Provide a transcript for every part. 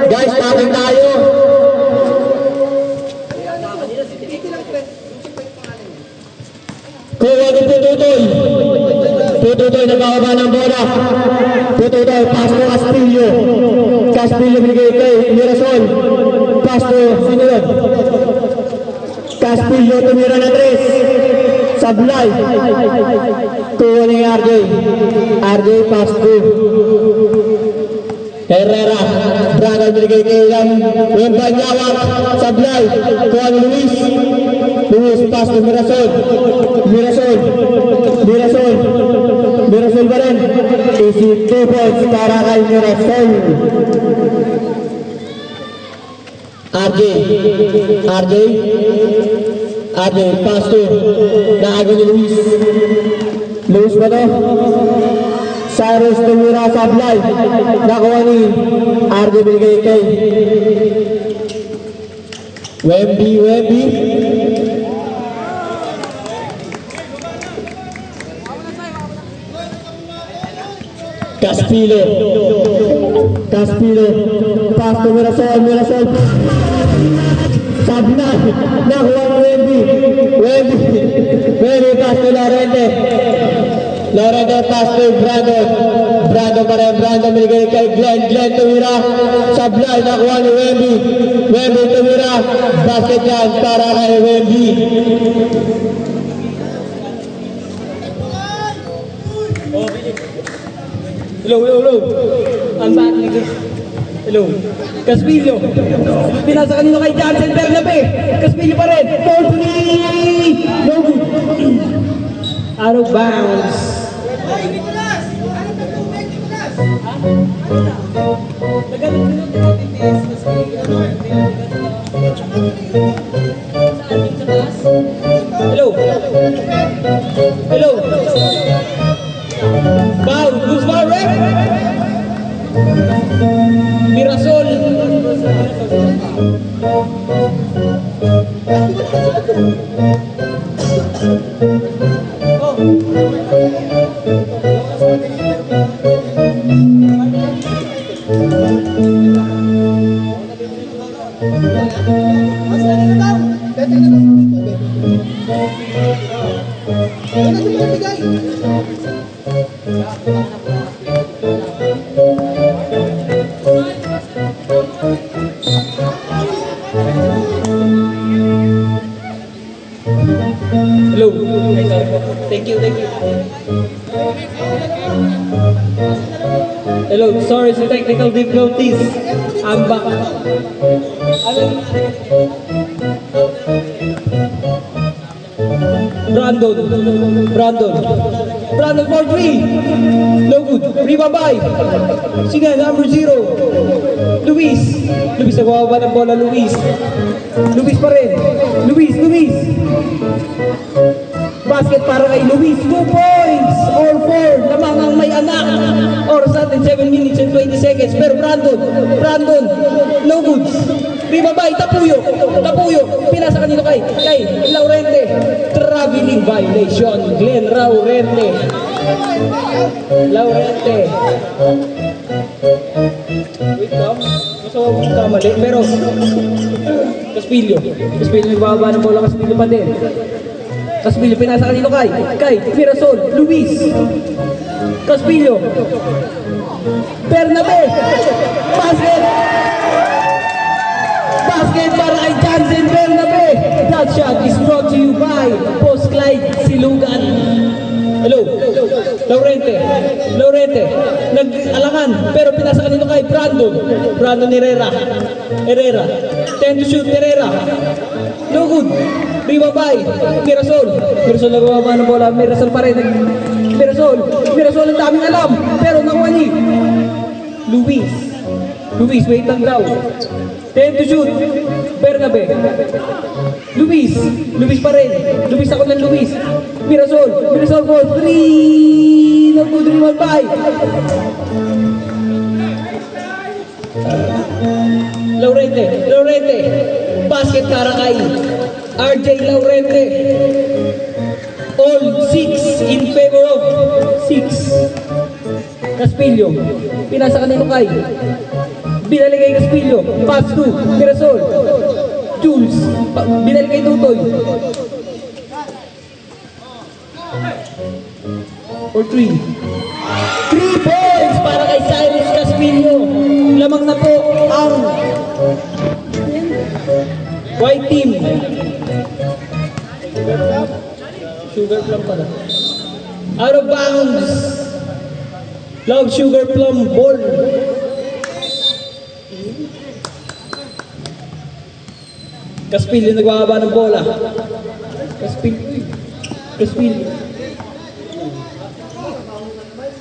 Guys, taking tayo. Kuha ni Tututoy. Tututoy nagkakaba ng bola. Tututoy, pass to Castillo. Castillo binigay kay Mirasol. Pass to, sino yun? Castillo tumira na tres. Sablay. Kuha ni RJ. RJ pass to Herrera. Braga binigay kay Wembanyawak. Sablay. Kuha ni Luis. Luis pass to Mirasol. Mirasol ba rin? Easy 2 points para kay Mirasol. RJ pass to naago ni Luis ba to? Cyrus tumira Sablay. Nakuha ni RJ binigay kay Wemby. Caspilo pass to Mirasol Sablay nakuha ni Wemby pass to Lorente pass to Brandon pa rin. Brandon binigay kay Glenn tumira Sablay nakuha ni Wemby tumira basket yan para kay Wemby. Hello. I'm back, nigga. Hello. Caspillo. Pinasa kanino kay Jansen Bernabe. Caspillo pa rin. 4-3. No good. Out of bounds. Hello. Foul, who's foul, ref? Mirasol. Hello. Thank you. Hello, sorry for technical difficulties. I'm back. Brandon for 3. No good. Rebound by. Sino number 0. Luis nagwawaba ng bola. Luis pa rin. Luis. Basket para kay Luis. 2 points or 4. Lamang ang may anak. Oras natin 7 minutes and 20 seconds. Pero Brandon, no good. Rebound by Tapuyo. Pinasa kanino kay Laurente. Traveling violation. Glenn Laurente. Wait lang. Gusto ko kamali. Pero Caspillo nagbababa ng bola. Caspillo pa din. Caspillo pinasa kanino kay Mirasol. Luis. Caspillo. Bernabe. Basket para kay Jansen Bernabe. That shot is brought to you by Post Clyde Silugan. Hello. Laurente. Nag-alangan pero pinasa kanino kay Brandon Herrera. 10 to shoot Herrera. No good. Rebound by Mirasol nagawa ng bola. Mirasol pa rin. Mirasol ang daming alam pero nakuha ni Luis wait lang daw. 10 to shoot Bernabe. Luis pa rin. Luis ako ng Luis. Mirasol for 3. No good. Rebound by Laurente. Basket para kay RJ Laurente. All 6 in favor of 6. Caspillo. Pinasa kanino kay Binalik kay Caspillo. Pass to Mirasol. Jules. Binalik kay Tutoy. For 3. 3 points para kay Cyrus Caspillo. Lamang na po ang white team. Sugar plum pala. Out of bounds. Love sugar plum ball. Caspillo nagbababa ng bola. Caspillo.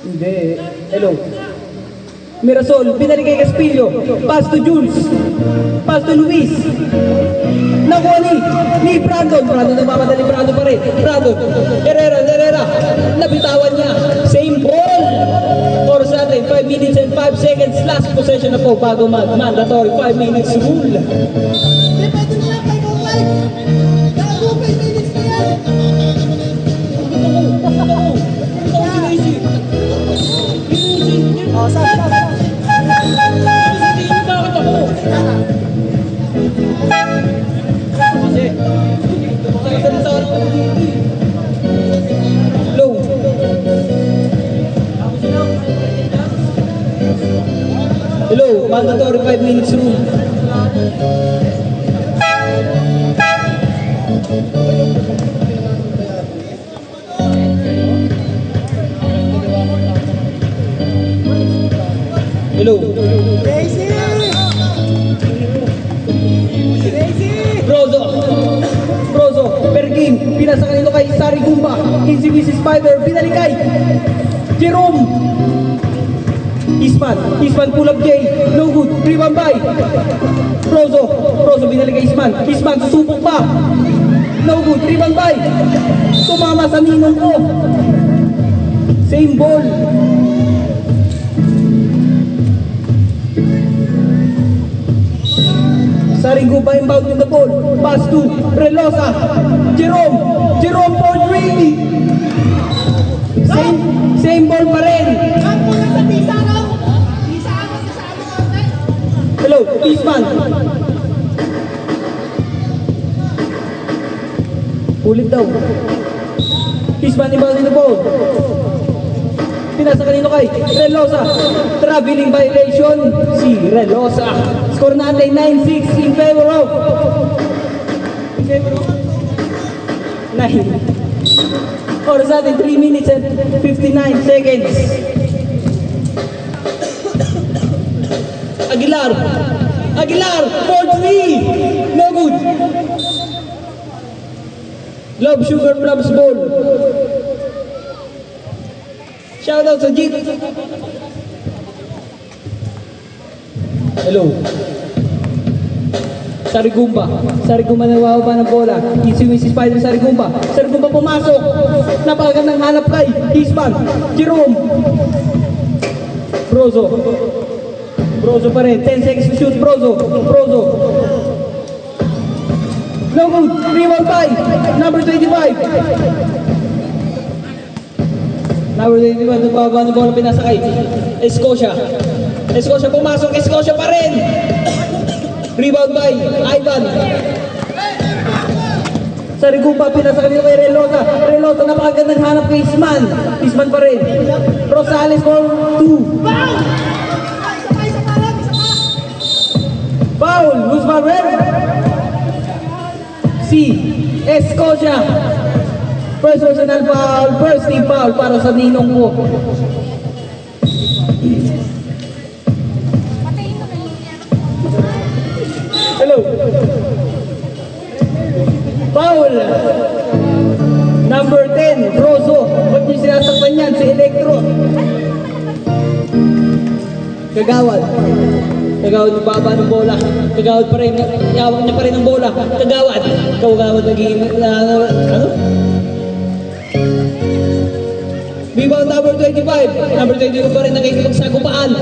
Hindi. Hello. Mirasol, binalik kay Caspillo. Pass to Jules. Pass to Luis. Nakuha ni Brandon. Brandon nagmamadali. Brandon pa rin. Brandon. Herrera. Nabitawan niya. Same ball. For sa atin, 5 minutes and 5 seconds. Last possession na po bago mandatory 5 minutes rule. Hindi pwede na lang 5-5. Gago, 5 minutes na yan. Oh, sabi. Low. Hello, mandatory 5 minutes rule. Hello. Crazy! Brozo, per game, pinasa kanito kay Sari Gumba, Easy Mrs. Spider, binalik kay Jerome. Isman pull up J, no good, rebound by Brozo, binalik kay Isman, susubok pa, no good, rebound by, tumama sa ninong ko, same ball. Sarigo by inbound with the ball. Pass to Relosa. Jerome for 3. Same ball pa rin. Gago lang sa pisa, no? Pisa ako sa ano. Hello, Isman. Ulit daw. Isman inbound with the ball. Pinasa kanino kay Relosa. Traveling violation si Relosa. Score natin 9-6 in favor of 9. Oras natin 3 minutes and 59 seconds. Aguilar for 3. No good. Love Sugar Plums ball. Shout out sa Jeep. Hello. Sarigumba nawawaba ng bola. Easy Mrs. Spider Sarigumba pumasok. Napakagandang hanap kay Isman. Jerome. Brozo pa rin. 10 seconds to shoot. Brozo. No good. Rebound by number 25. Number 21, nagbaba ng bola, pinasa kay Escocia pumasok, Escocia pa rin. Rebound by Ivan. Sarigupa, pinasa kanina kay Relosa, napakagandang hanap kay Isman pa rin. Rosales for 2. Foul, who's my red? Escocia. First personal foul, first team foul para sa ninong ko. Hello. Foul. Number 10, Brozo. Ba't niyo sinasaktan yan? Si Electro. Kagawad yung baba ng bola. Kagawad pa rin. Iawak niya pa rin ng bola. Kagawad naging, ano? Rebound number 25. Number 22 pa rin nakikipagsagupaan.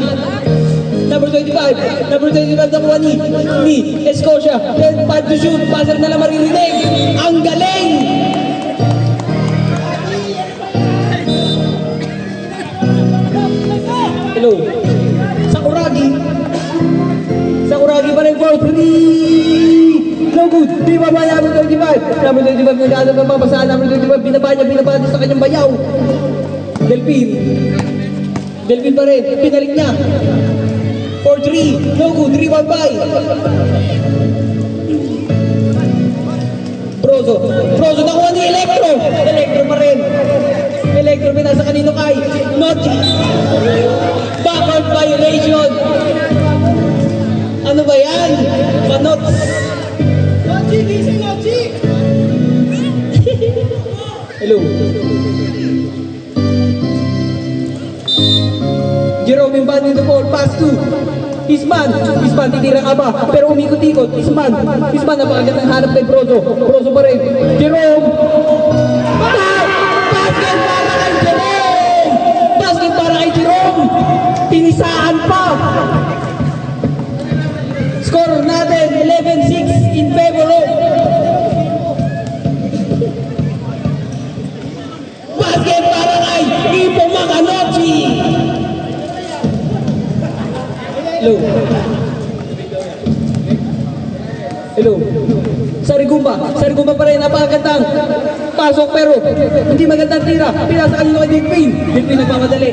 Number 25 nakuha ni Escocia. 10-5 to shoot. Passer na lang maririnig. Ang galing! Hello. Sakuragi. again for 3. No good. Di ba ba number 25? Number 25 nag-aano ng papasahan. Number 25 binaba niya sa kanyang bayaw. Delphin. Delphin pa rin. Pinalik niya. For 3. No good. Rebound by. Brozo nakuha ni Electro. Electro pa rin. Electro pinasa kanino kay Nochi. Backward violation. Ano ba yan? Manot. Nochi, gising, Nochi! Hello. Jerome embodied the ball. Pass to Isman. Isman, titira ka ba? Pero umikot-ikot. Isman, napakagandang hanap kay Brozo. Brozo pa rin. Jerome. Basket para kay Jerome! Basket para kay Jerome! Tinisaan pa! Score natin, 11-6 in favor of basket para kay Ipo Makanochi! Hello. Hello. Sarigumba pa rin, napakagandang pasok pero hindi magandang tira. Pinasa kanino kay Delphin. Delphin nagmamadali.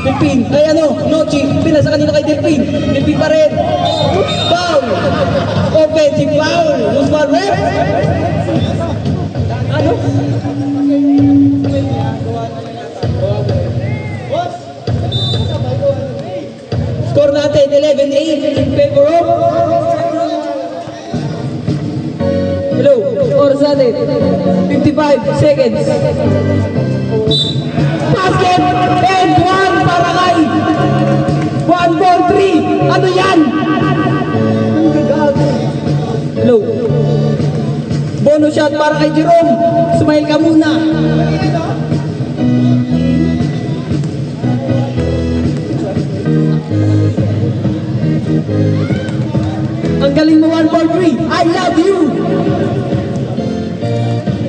Delphin, ay Nochi, pinasa kanino kay Delphin. Delphin pa rin. Foul. Offensive foul. Who's one rep? Ano? Score natin, 11-8 in favor of. Hello, oras natin, 55 seconds. Basket and 1 para kay 1-4-3. Ano yan? Hello. Bonus shot para kay Jerome. Smile ka muna. Ang galing mo 1-4-3. I love you.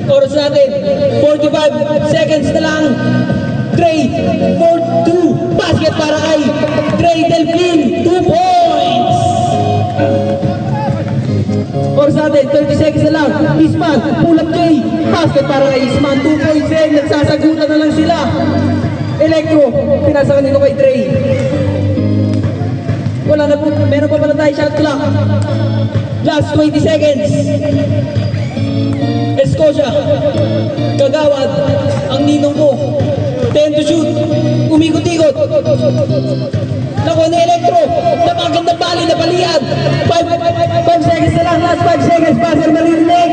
Oras natin, 45 seconds na lang. Trey, 4-2. Basket para kay Trey Delphin. 2 points. Oras natin, 30 seconds na lang. Isman, pull up Jay. Basket para kay Isman. 2 points din. Nagsasagutan na lang sila. Electro, pinasa kanino kay Trey. Wala na po, meron pa pala tayo shot clock. Last 20 seconds. Escocia, Kagawad, ang ninong mo. 10 to shoot. Umikot-ikot. Nakuha ni Electro. Napakagandang bali na palian. 5 seconds na lang. Last 5 seconds. Buzzer maririnig.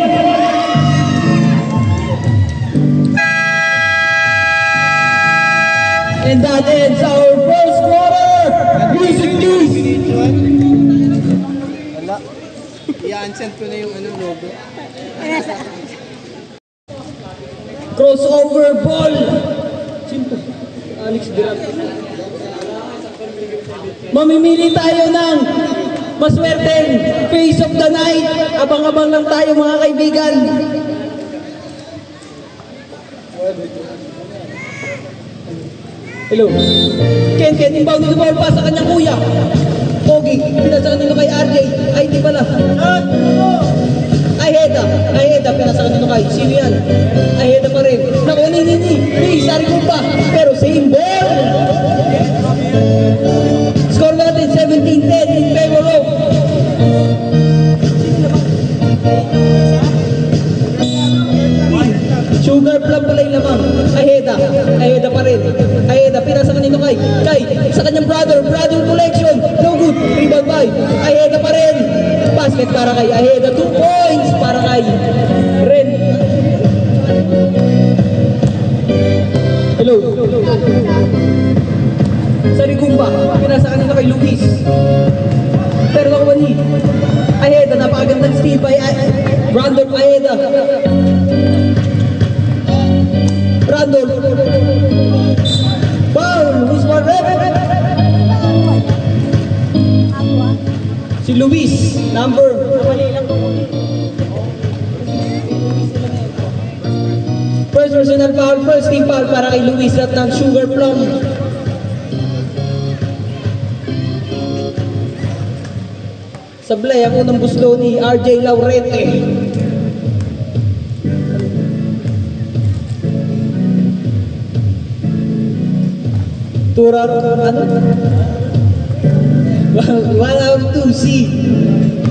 And that ends our first quarter. Music news. Wala. I-unsend ko na yung logo. Crossover ball. Sino? Alex Durante. Mamimili tayo ng maswerteng face of the night. Abang-abang lang tayo mga kaibigan. Hello. Ken, inbound the ball pa sa kanyang kuya. Pogi, pinasa kanino kay RJ. Ay, di pala. Aheda, pinasa kanino kay. Sino yan? Aheda pa rin. Naku, ni, sari ko pa. Pero same ball. Score natin, 17-10 in favor of. Sugar plum pala yung lamang. Aheda pa rin. Aheda, pinasa kanino kay. Sa kanyang brother collection. No good. Rebound by. Aheda pa rin. Basket para kay Aheda. 2 points para kay Ren. Hello. Sarigumba, pinasa kanino kay Luis. Pero nakuha ni Aheda, napakagandang steal by Brandon Aheda. Brandon. Foul. Who's one rep? Si Luis. Number. First personal foul. First team foul para kay Luis at ng Sugar Plum. Sablay ang unang buslo ni RJ Laurente. Turar, ano? 1 out 2 C.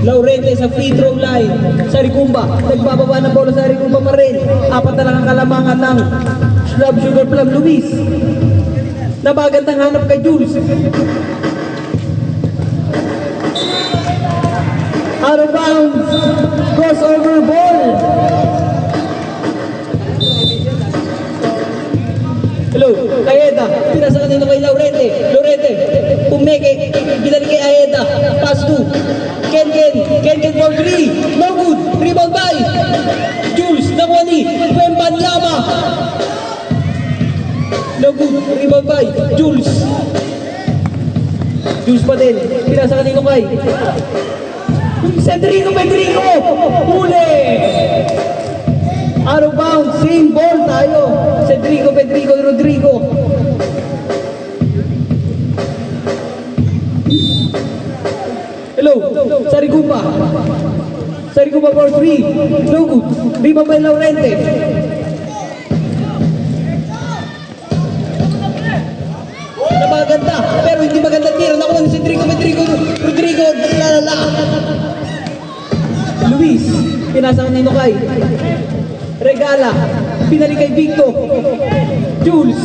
Laurente sa free throw line. Saricumba, nagbababa ng bola sa Saricumba pa rin. Apat na lang ang kalamangan ng Scrub Sugar Plum Luis. Nabagandang hanap kay Jules. Out of bounds. Crossover ball. Hello, Ayeda. Pinasa kanina kay Laurente. Laurente, pumeke. Binalik kay Ayeda. Pass to Ken for 3. No good. Rebound by Jules. Nakuha ni Wembanyama. No good. Rebound by Jules. Jules pa din. Pinasa kanina kay Cedrico Pedrico. Huli. Out of bounds. Same ball tayo. Cedrico Pedrico Rodrigo. Hello. Saricumba. Saricumba for 3. No good. Rebound by Laurente. Napaganda. Pero hindi maganda tira. Nakuha ni Cedrico Pedrico Rodrigo. Lalala. Luis. Pinasa kanino kay Regala. Pinalik kay Victo. Jules.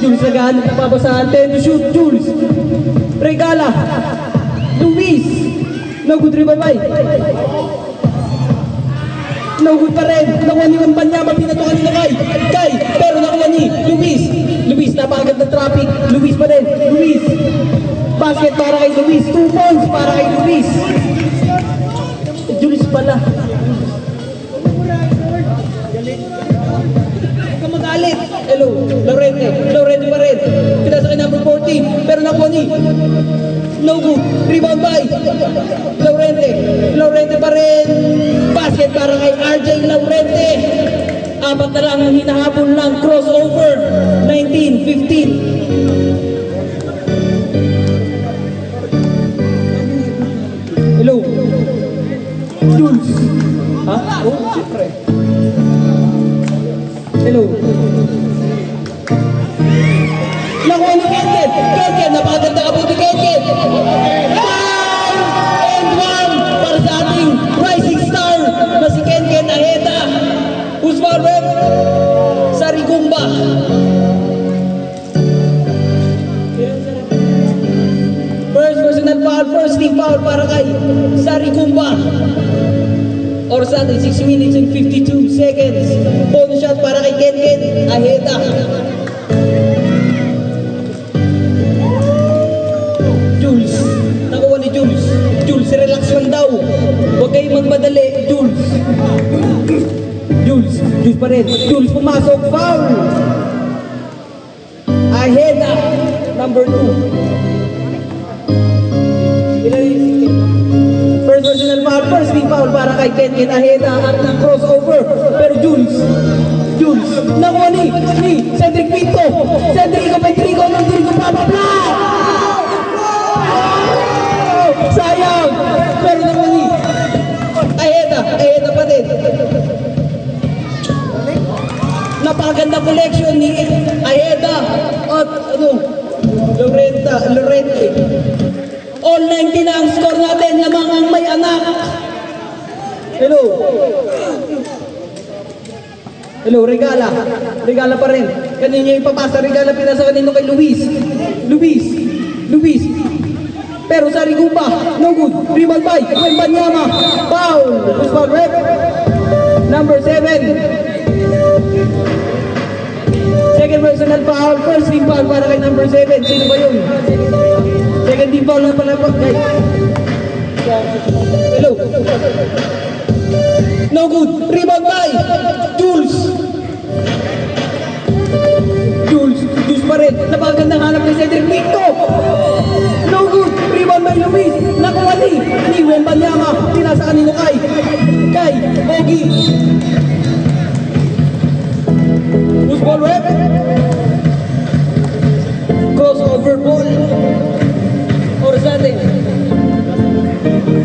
Jules naghahanap ng pabasahan. 10 to shoot. Jules. Regala. Luis. No good rebound by. No good pa rin. Nakuha ni Wembanyama. Pinato kanino kay. Pero nakuha ni Luis. Luis. Napagad ng traffic. Luis pa rin. Luis. Basket para kay Luis. 2 points para kay Luis. Jules pala. Magalit. Hello, Laurente. Laurente pa rin. Pinasa kay number 14. Pero nakuha ni. No good. Rebound by Laurente. Laurente pa rin. Basket para kay RJ Laurente. Apat na lang ang hinahabol ng crossover. 19-15. Hello. Jules. Ha? Oh, siyempre. Hello. Nakuha ni Kenken. Kenken, napakaganda ka po ni Kenken. And one para sa ating rising star na si Kenken Aheda. Usman Rep. Saricumba. First personal foul, first team foul para kay Saricumba. Or sa atin, 6 minutes and 52 seconds. Bonus shot para kay Kenken Aheda. Jules. Nakuha ni Jules. Jules, relax lang daw. Huwag kayo magmadali. Jules. Jules. Jules pa rin. Jules pumasok. Foul. Aheda. Number 2. First personal foul, first team foul para kay Kenken Aheda at ng crossover. Pero Jules, nakuha ni Cedric Pinto. Cedrico Pedrico ng Dirigo Papapla. Sayang. Pero nakuha ni Aheda pa din. Napakaganda collection ni Aheda at Laurente. All 90 na ang score natin, lamang ang may anak. Hello. Hello, Regala. Regala pa rin. Kanina yung ipapasa, Regala pinasa kanino kay Luis. Pero Saricumba, no good. Rebound by Wembanyama. Foul. Usman Rep. Number 7. Second personal foul, first team foul para kay number 7. Sino ba yun? Second team foul na pala po, guys. Hello. No good. Rebound by Jules pa rin. Napakagandang hanap ni Cedric Pinto. No good. Rebound by Luis. Nakuha ni Wembanyama. Pinasa kanino kay Ogie. Who's ball rep? Crossover ball. Or sa atin.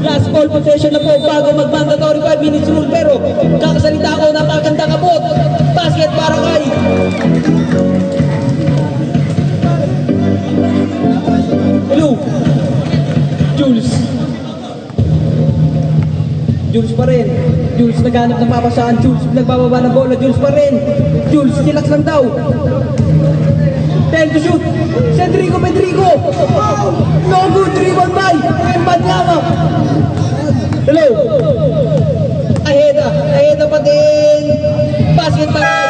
Last ball Session na po bago mag-mandatory 5 minutes rule. Pero kakasalita ako, napakagandang abot. Basket para kay hello, Jules. Jules pa rin. Jules naghanap ng papasaan. Jules nagbababa ng bola. Jules pa rin. Jules, relax lang daw. 10 to shoot. Cedrico Pedrico. No good. Rebound by Embanyama. Hello. Aheda. Aheda pa din. Basket pa rin.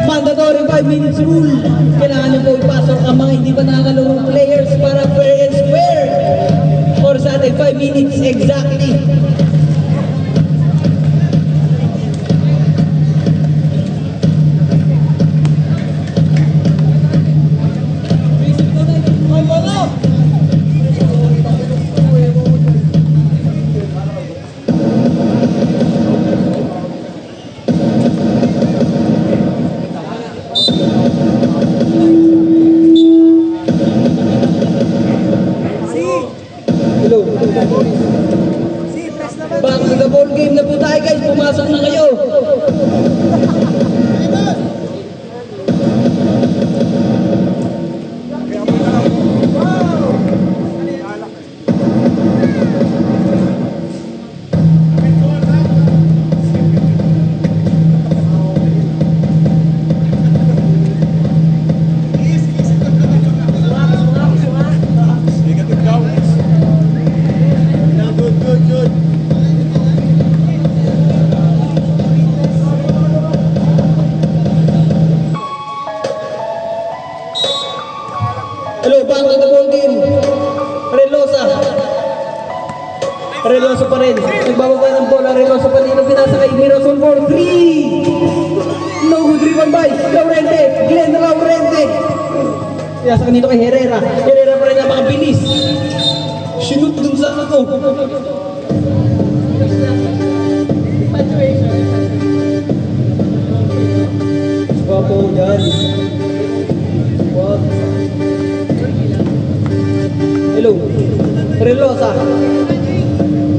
Mandatory 5 minutes rule. Kailangan niyo po ipasok ang mga hindi pa nakakalurong players para fair and square. Or sa atin 5 minutes exactly. Hello. Back to the ball game na po tayo guys. Pumasok na kayo. Hello, back to the ball game. Relosa. Relosa pa rin. Nagbababa ng bola. Relosa pa rin. Pinasa kay Mirasol for 3. No good rebound by Laurente. Glenn Laurente. Pinasa kanito kay Herrera. Herrera pa rin ang mga bilis. Shoot dun sa ako. Swapo dyan. What? Hello. Relosa.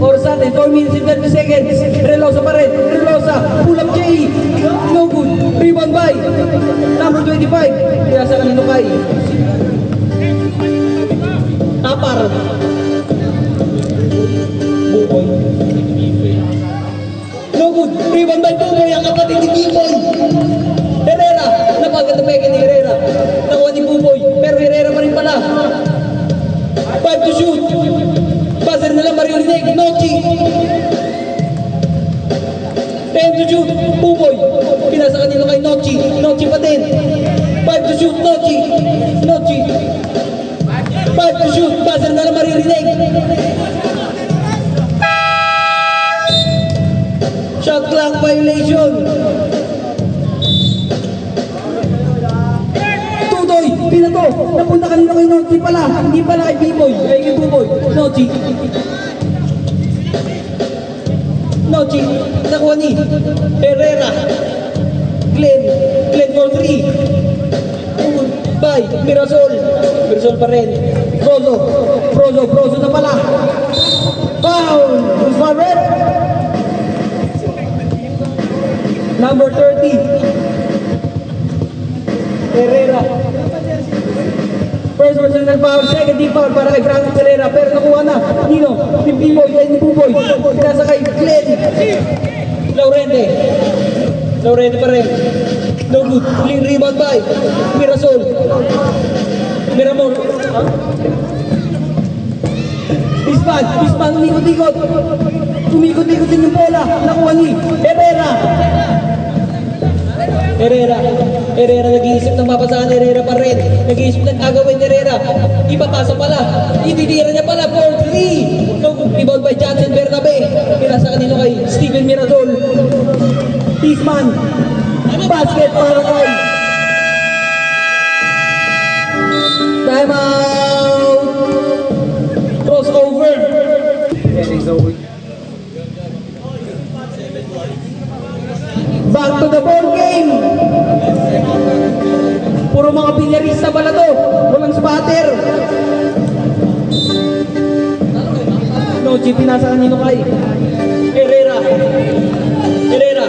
Oras natin, 4 minutes and 30 seconds. Relosa pa rin. Relosa. Pull up J. No good. Rebound by number 25. Kaya sa kanino kay Tapar. Bukoy. No good. Rebound by Bukoy. Ang kapatid ni Bukoy. Herrera. Napaganda pa ni Herrera. Nakuha ni Bukoy. Pero Herrera pa rin pala. 5 to shoot. Buzzer na lang maririnig. Nochi. 10 to shoot. Buboy. Pinasa kanino kay Nochi. Nochi pa din. 5 to shoot. Nochi. Nochi. 5 to shoot. Buzzer na lang maririnig. Shot clock violation. Tutoy. Pinato. Napunta kanino kay Nochi pala. Hindi pala kay B-Boy. Ay kay Buboy. Nochi. Nochi. Nakuha ni Herrera. Glenn. Glenn for 3. By Mirasol. Mirasol pa rin. Frozo. Frozo. Frozo na pala. Foul. Who's my red? Number 30. Herrera. First personal foul, second team foul para kay Francis Herrera. Pero nakuha na. Nino, Team B-Boy, kay Buboy. Pinasa kay Glenn. Laurente. Laurente pa rin. No good. Huling rebound by Mirasol. Miramon. Huh? Pispan. Pispan, umikot-ikot. Umikot-ikot din yung bola. Nakuha ni Herrera. Herrera. Herrera nag-iisip ng mapasahan. Herrera pa rin. Nag-iisip ng agawin ni Herrera. Ipapasa pala. Ititira niya pala for 3. No, rebound by Johnson Bernabe. Pinasa kanino kay Steven Mirasol. Pisman. Basket para kay. Time out. Crossover. Back to the ball game. Puro mga pinyarista pala to. Walang spatter. Gucci, pinasa kanino kay Herrera. Herrera.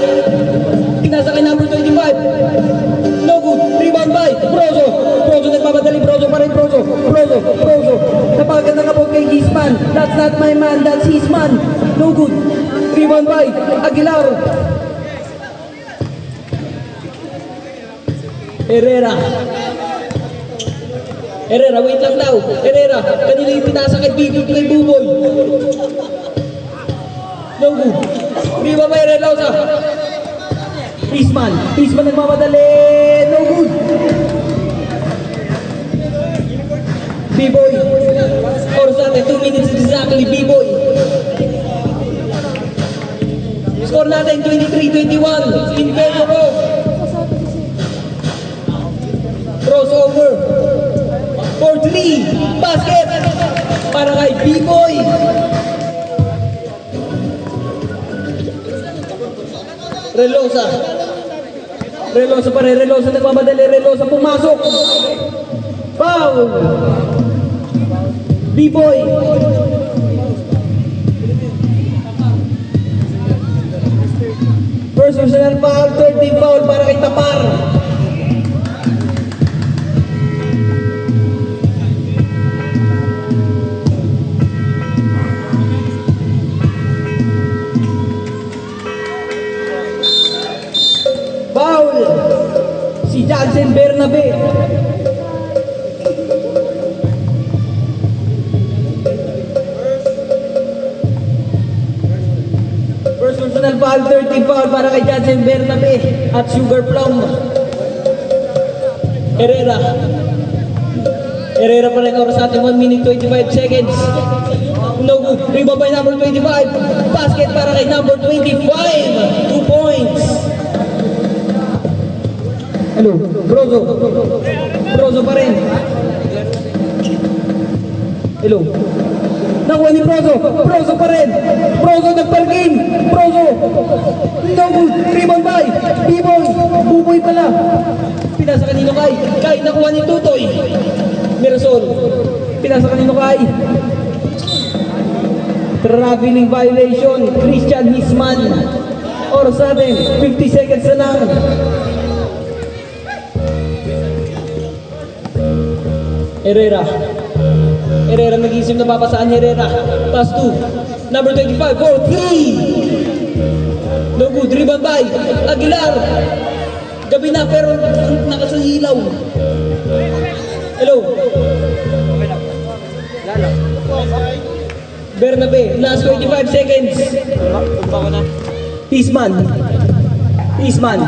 Pinasa kay number 25. No good. Rebound by Brozo. Brozo nagpapadali. Brozo pa rin. Brozo. Brozo. Brozo. Napakaganda ka po kay Gisman. That's not my man. That's his man. No good. Rebound by Aguilar. Herrera. Herrera, wait lang daw. Herrera, kanina yung pinasa kay Buboy. No good. Di ba may Relosa? Isman. Isman nagmamadali. No good. B-Boy. Oras natin, 2 minutes exactly. B-Boy. Score natin, 23-21. In favor of crossover. For 3. Basket. Para kay B-Boy. Relosa. Relosa pa rin. Relosa nagmamadali. Relosa pumasok. Foul. B-Boy. First personal foul. 13 foul para kay Tapar. Foul. Si Jansen Bernabe. First personal foul, 13 foul para kay Jansen Bernabe at Sugar Plum. Herrera. Herrera pa rin oras natin, 1 minute 25 seconds. No good. Rebound by number 25. Basket para kay number 25. 2 points. Hello, Brozo. Brozo pa rin. Hello. Nakuha ni Brozo. Brozo pa rin. Brozo nagpal-game. Brozo. No good. Rebound by B-Boy. Buboy pala. Pinasa kanino kay? Kay nakuha ni Tutoy. Mirasol. Pinasa kanino kay? Traveling violation. Christian Hisman. Oras natin. 50 seconds na lang. Herrera. Herrera nag-iisip na papasaan ni Herrera. Pass 2. Number 25 for 3. No good. Rebound by Aguilar. Gabi na pero nakasalilaw. Hello. Bernabe. Last 25 seconds. Isman. Isman.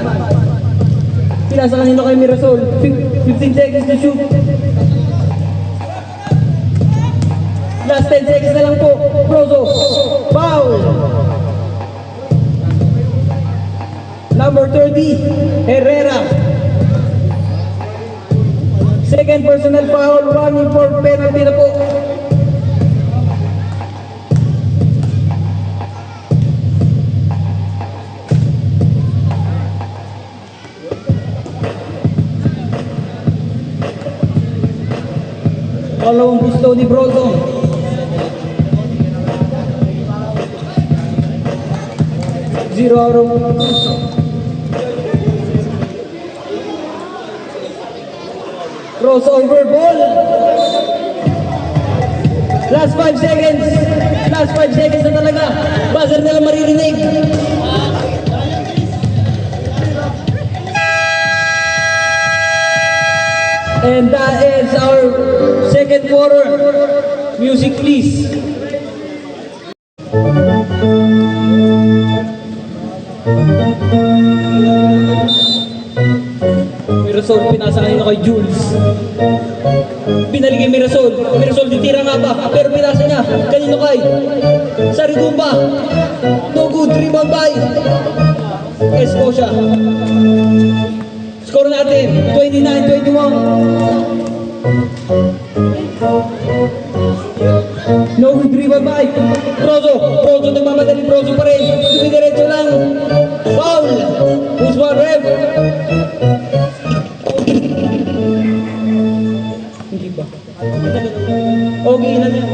Pinasa kanino kay Mirasol. 15 seconds to shoot. Last 10 seconds na lang po. Brozo. Foul. Number 30. Herrera. Second personal foul. Running for penalty na po. Palawang gusto ni Brozo. Zero out of crossover ball. Last 5 seconds. Last 5 seconds na talaga. Buzzer na lang maririnig. And that ends our second quarter. Music please. Mirasol, pinasa kanino kay Jules. Binaligay Mirasol. Mirasol, titira nga ba? Pero pinasa niya. Kanino kay? Sarigumba. No good. Rebound by Escocia. Score natin. 29-21. No good. Rebound by Brozo. Brozo nagmamadali. Brozo pa rin. Dumidiretso lang. Foul. Who's one ref? Hindi ba? Okay na niya.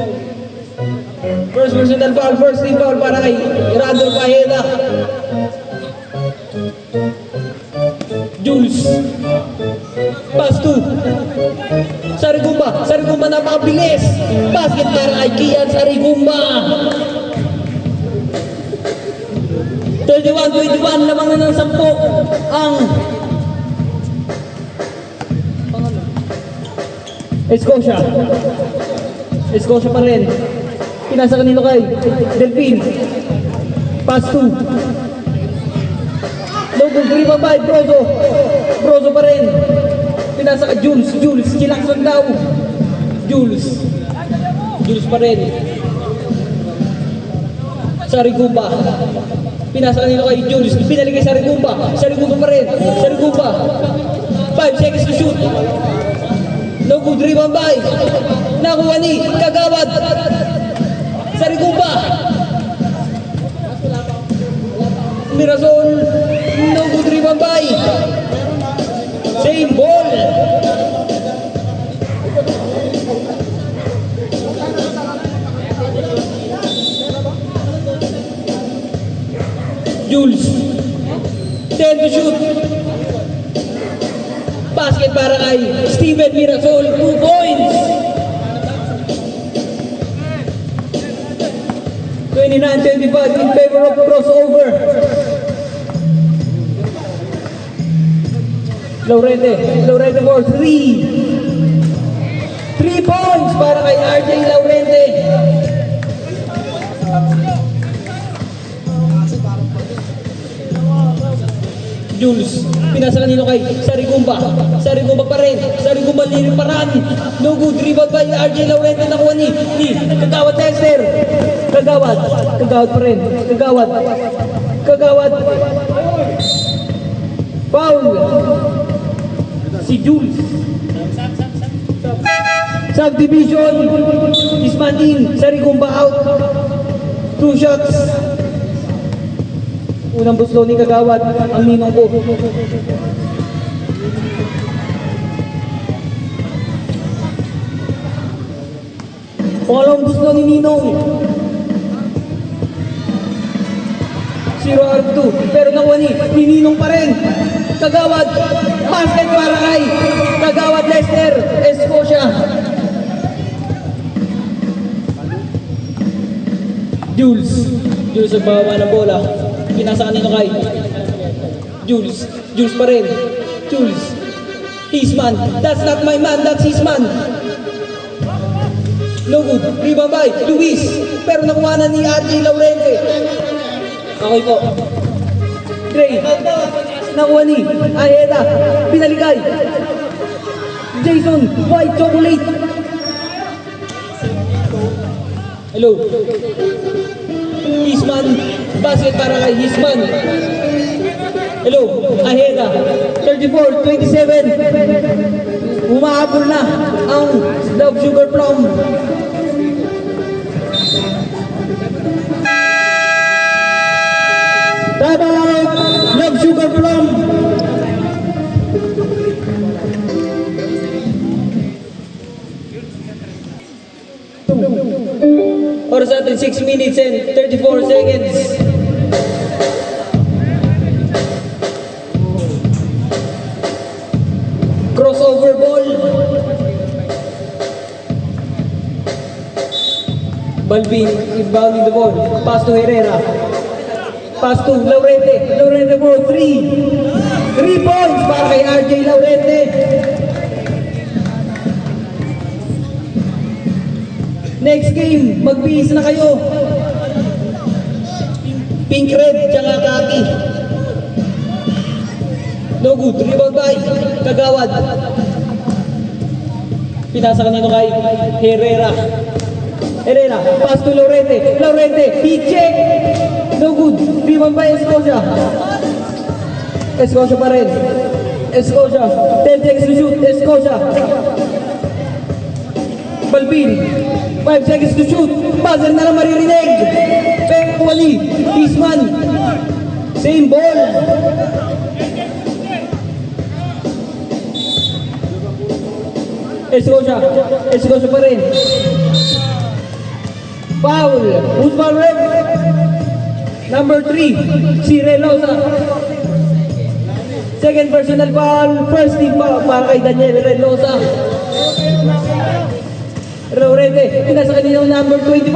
First personal foul, first team foul para kay Randolph Aheda. Jules. Pass to Sarigumba. Sarigumba napakabilis. Basket para kay Kian Sarigumba. 31-21, lamang na ng 10 ang Escocia. Escocia pa rin. Pinasa kanino kay Delphine. Pass to Logo, 3-5, Brozo. Brozo pa rin. Pinasa ka Jules. Jules, kilakson daw. Jules. Jules pa rin. Sarigumba. Pinasa kanino kay Jules. Pinali kay Sarigumba. Sarigumba pa rin. Sarigumba. 5 seconds to shoot. No good, rebound by. Nakuha ni Kagawad. Sarigumba. Mirasol. No good, rebound by. Same ball. Jules. 10 to shoot. Basket para kay Steven Mirasol, 2 points. 29-25 in favor of crossover. Laurente for 3. 3 points para kay RJ Laurente. Jules, pinasa kanino kay Sarigumba. Sarigumba pa rin. Sarigumba lirin paran. No good, rebound by RJ Laurente. Nakuha ni Kagawad Lester. Kagawad pa rin. Kagawad. Foul. Si Jules. Subdivision. Ismanin. Sarigumba out. 2 shots. Unang buslo ni Kagawad, ang ninong ko. Pangalawang buslo ni Ninong. 0-2, pero nakuha ni Ninong pa rin. Kagawad, basket para kay Kagawad Lester, Escocia. Jules ang bawa ng bola. Pinasa kanino kay Jules pa rin. Jules, his man. That's not my man, that's his man. No good, rebound by Luis. Pero nakuha na ni RJ Laurente. Okay po. Gray, nakuha ni Aheda. Pinaligay Jason, white chocolate. Hello. Hisman, basket para kay Hisman. Hello, Aheda. 34-27. Umahabol na ang Love Sugar Plum. Timeout, Love Sugar Plum. Oras natin 6 minutes and 34 seconds. Crossover ball. Balvin inbounding the ball. Pass to Herrera. Pass to Laurente. Laurente for 3. 3 points para kay RJ Laurente. Next game, magbihis na kayo. Pink red, tsaka kaki. No good, rebound by Kagawad. Pinasa kanino kay Herrera. Pass to Laurente. Heat check. No good, rebound by Escocia. Escocia pa rin. 10 seconds to shoot, Escocia. Balbin, 5 seconds to shoot. Buzzer na lang maririnig. Pep Wali, Pisman. Same ball. Escocia pa rin. Foul. Who's foul ref? Number 3, si Relosa. Second personal foul. First team foul para kay Daniel Relosa. Laurente, pinasa kanina yung number 25.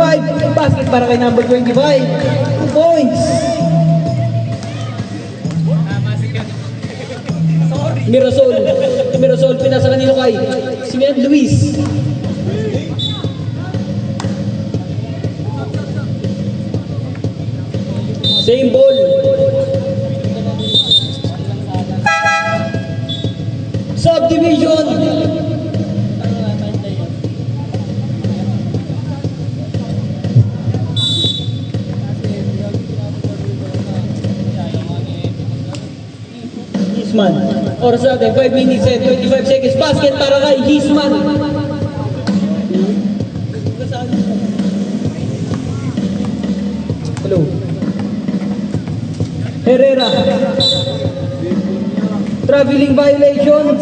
Basket para kay number 25. 2 points. Mirasol, pinasa kanina kay Simeon Luis. Same ball. Subdivision. Hisman. Oras natin, 5 minutes and 25 seconds. Basket para kay Hisman. Hello. Herrera. Traveling violation.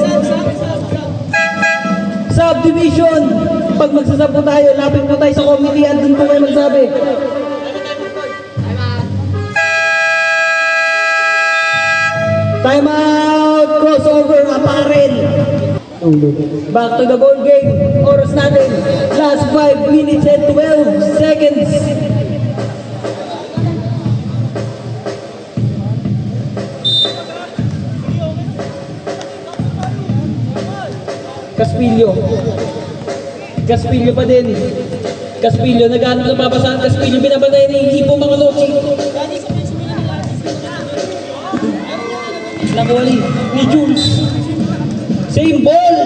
Subdivision. Pag magsasab po tayo, lapit po tayo sa committee, andun po kayo magsabi. Time out! Crossover apparel. Back to the ball game. Oras natin. Last 5 minutes and 12 seconds. Caspillo pa din. Caspillo, nagano sa papasahan. Caspillo, binabantayan ni Ipo Makalochi. Nakuwali ni Jules. Same ball.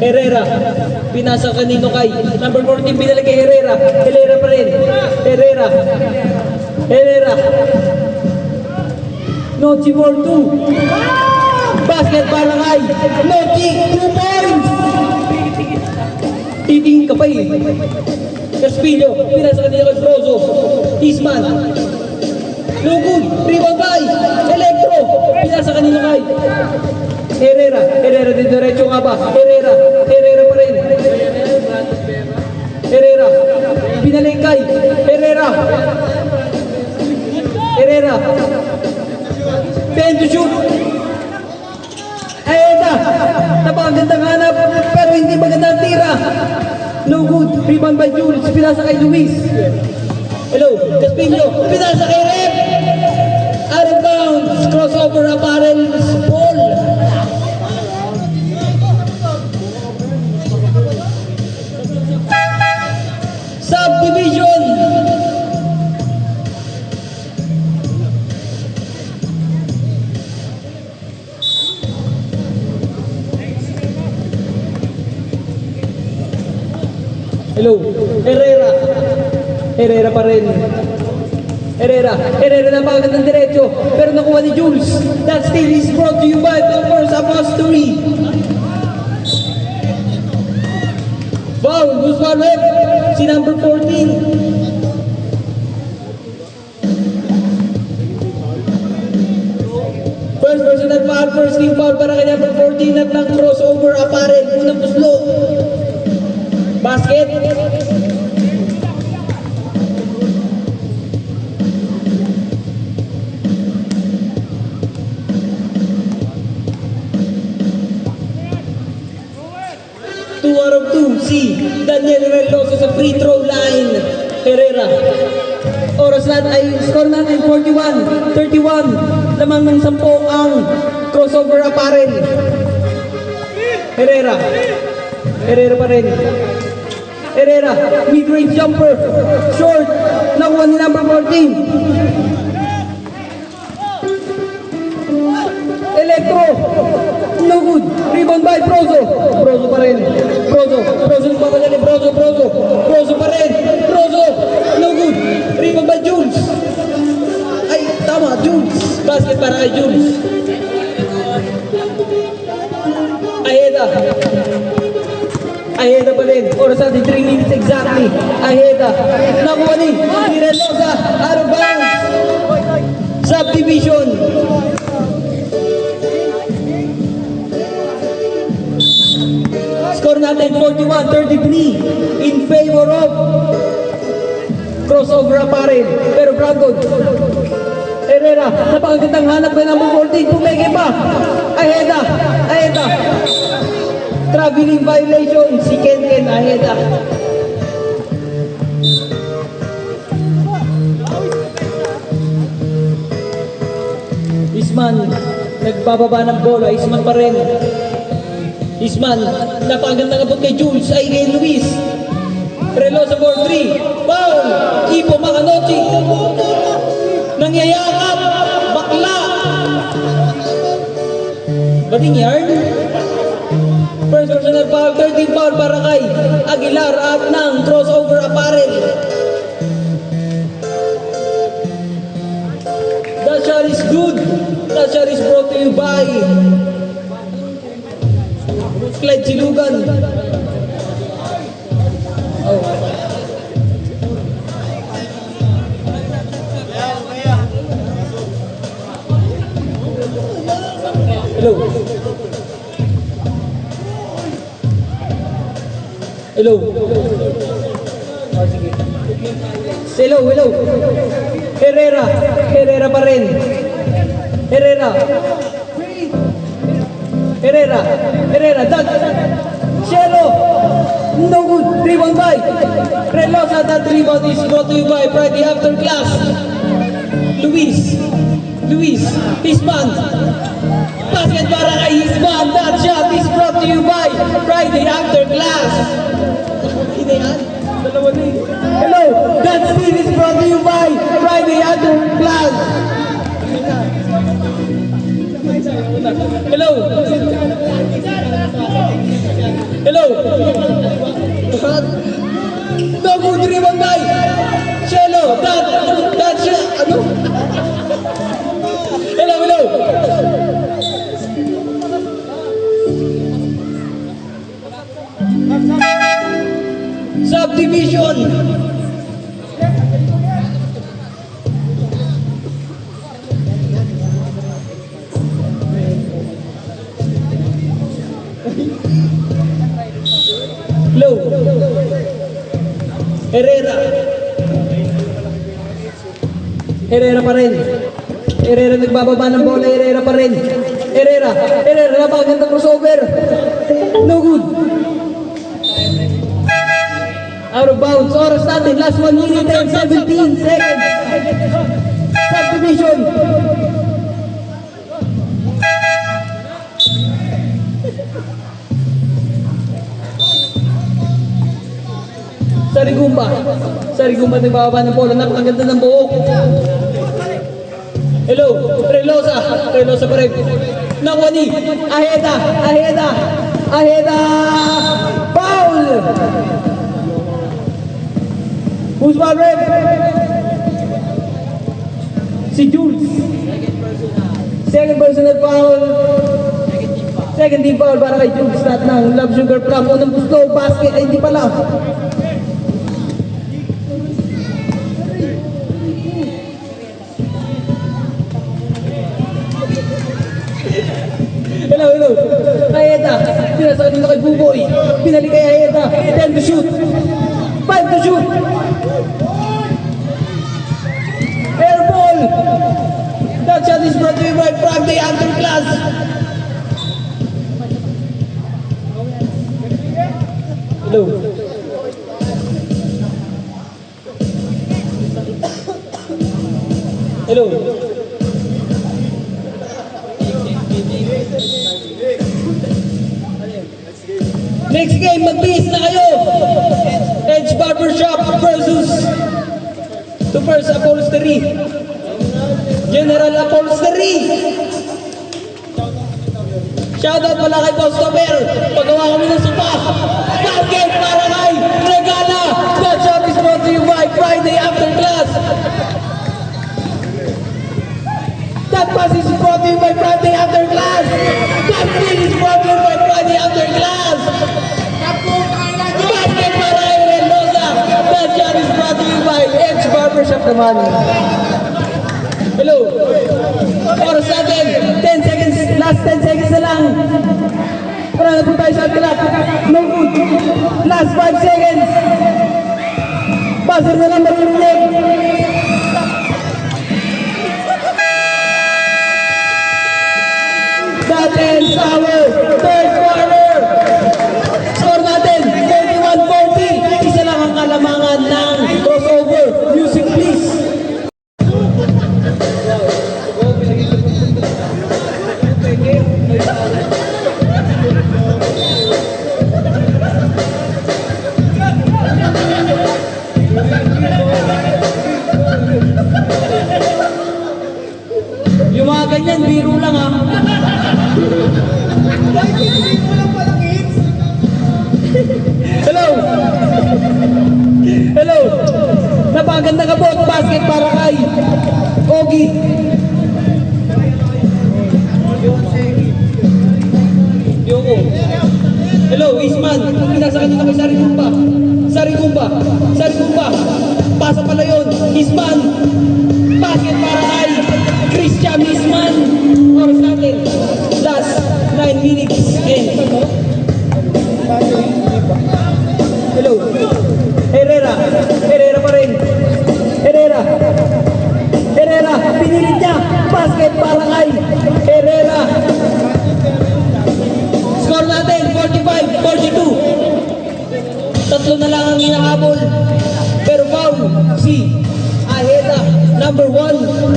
Herrera. Pinasa kanino kay number 14, pinalagay kay Herrera. Herrera pa rin. Herrera. Nochi for 2. Basket para kay Nochi. 2 points. Titingin ka pa eh. Caspillo, pinasa kanina kay Brozo. Isman. No good. Rebound by Electro. Pinasa kanina kay Herrera din diretso nga ba? Herrera pa rin. Herrera. Pinalik kay Herrera. Pen to shoot. Ayun na. Napakagandang hanap pero hindi magandang tira. No good. Rebound by Jules. Pinasa kay Luis. Hello. Caspillo. Pinasa kay Rep. Out of bounds. Crossover apparel. Ball. Subdivision. Hello, Herrera pa rin. Herrera na pagkatang diretso, pero nakuha ni Jules. That steal is brought to you by Toppers Apostoli. Foul, who's foul rep? Si number 14. First personal foul, first team foul para kay number 14 at ng crossover apparel. Unang puslo. Basket. Two out of 2. Si Daniel Reloso sa free throw line. Herrera. Oras natin ay score natin 41-31. Lamang ng 10 ang crossover apparel. Herrera pa rin. Herrera, mid-range jumper, short, nakuha ni number 14. Electro, no good, rebound by Brozo pa rin. Brozo yung papadali, Brozo pa rin. Brozo, no good, rebound by Jules. Ay, tama, Jules. Basket para kay Jules. Aheda pa rin. Oras natin 3 minutes exactly. Aheda. Nakuha ni Relosa. Out of bounds. Subdivision. Score natin 41-33 in favor of crossover apparel. Pero Brandon Herrera, napakagandang hanap na number 14. Pumeke pa. Aheda. Traveling violation. Si Ken Aheda. Isman, nagbababa ng bola. Isman pa rin. Isman, napakagandang abot kay Jules. Ay, kay Luis. Relosa for 3. Foul! Ipo Makanochi. Nangyayakap. Bakla. Bating yard. First personal foul. 13 foul para kay Aguilar at ng crossover apparel. That shot is good. That shot is brought to you by Clyde Silugan. Oh. Hello. Hello. Oh, sige. Hello. Herrera pa rin. Herrera, that Cielo, no good, rebound by Relosa. That rebound is brought to you by Friday After Class. Luis, Hisman, basket para kay Hisman. That shot is brought to you by Friday After Class. Hello, that steal is brought to you by Friday After Class. Hello. No good rebound by Cielo. That shot. Ano? Hello. Subdivision. Low. Herrera pa rin. Herrera nagbababa ng bola. Herrera pa rin. Herrera, napakagandang crossover. No good. Out of bounds. Oras natin. Last 1 minute and 17 seconds. Subdivision. Sarigumba nagbababa ng bola. Napakaganda ng buhok. Hello, Relosa pa rin. Nakuha ni Aheda. Foul! Who's foul, ref? Si Jules. Second personal foul. Second team foul para kay Jules. Not ng Love Sugar Plum. Unang gusto, basket. Ay, hindi pala. Hello. Aheda. Sinasakot nila kay Buboy. Pinalik kay Aheda. 10 to shoot. 5 to shoot. Air ball. That shot is brought to you by Friday After Class. Hello. Next game, mag-biis na kayo. Edge Barbershop versus Supers Upholstery. General Upholstery. Shoutout pala kay Boss Tomer. Pagawa kami ng sopa. Basket para kay Regala. That shot is brought to you by Friday After Class. That pass is brought to you by Friday After Class. That steal is brought to you by Friday After Class. Basket para kay Relosa. That shot is brought to you by Edge Barbershop naman. Hello. Oras natin. 10 seconds. Last 10 seconds na lang. Para na po tayo sa clock. No good. Last 5 seconds. Buzzer na lang maririnig. That ends our third quarter. Score natin, 41-40. Isa lang ang kalamangan ng crossover. Music please. Yung mga ganyan, biro lang ha. Hello! Hello! Napaganda ka po at basket para kay Ogie. Yoko. Hello, Isman. Pinasa kanina kay Sarigumba. Sarigumba. Sarigumba. Pasa pala yun. Isman. Basket para kay Christian Isman. Oras natin. Last 9 minutes. And hello. Herrera. Herrera pa rin. Herrera. Herrera. Pinilit niya. Basket para kay Herrera. Score natin. 45-42. Tatlo na lang ang hinahabol. Pero foul. Si Aheda. Number 1.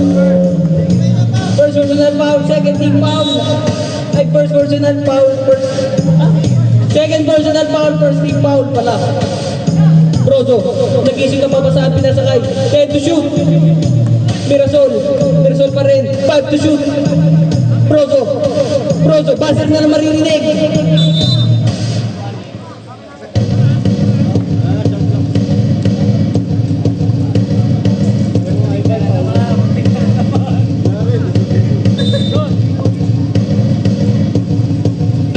First personal foul. Second team foul. Ay, first personal foul. Second personal foul, first team foul pala. Brozo, nag-ising ka pa ba saan pinasakay? 10 to shoot. Mirasol, Mirasol pa rin. 5 to shoot. Brozo, Brozo, buzzer na maririnig.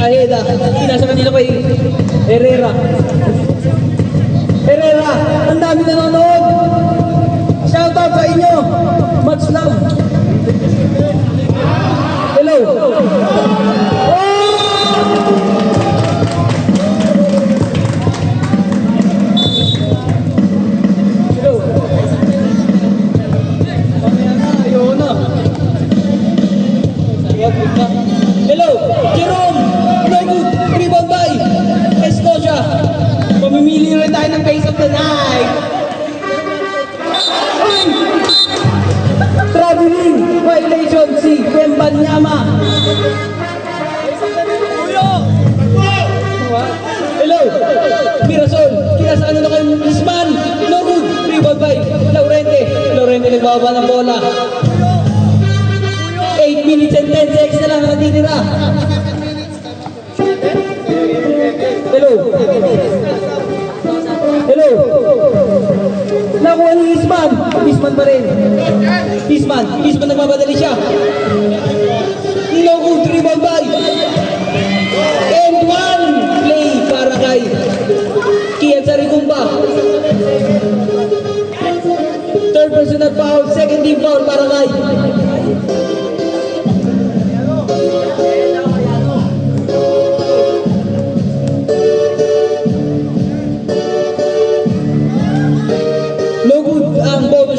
Aheda, pinasa kanila kay Herrera. Herrera, ang dami nanonood. Shoutout sa inyo. Much love. Hello. Hello. Ayun na. Hello, Jerome. No good. Rebound by Escocia. Mamimili rin tayo ng face of the night. Traveling violation si Wembanyama. Hello, Mirasol. Kinasaan na kayo Isman. No good. Rebound by Laurente. Laurente nagbababa ng bola. 8 minutes and 10 seconds na lang natitira. Hello. Hello. Nakuha ni Isman. Isman pa rin. Isman. Isman nagmamadali siya. No good. Rebound by. And one play para kay Kian Sarigumba. Third personal foul. Second team foul para kay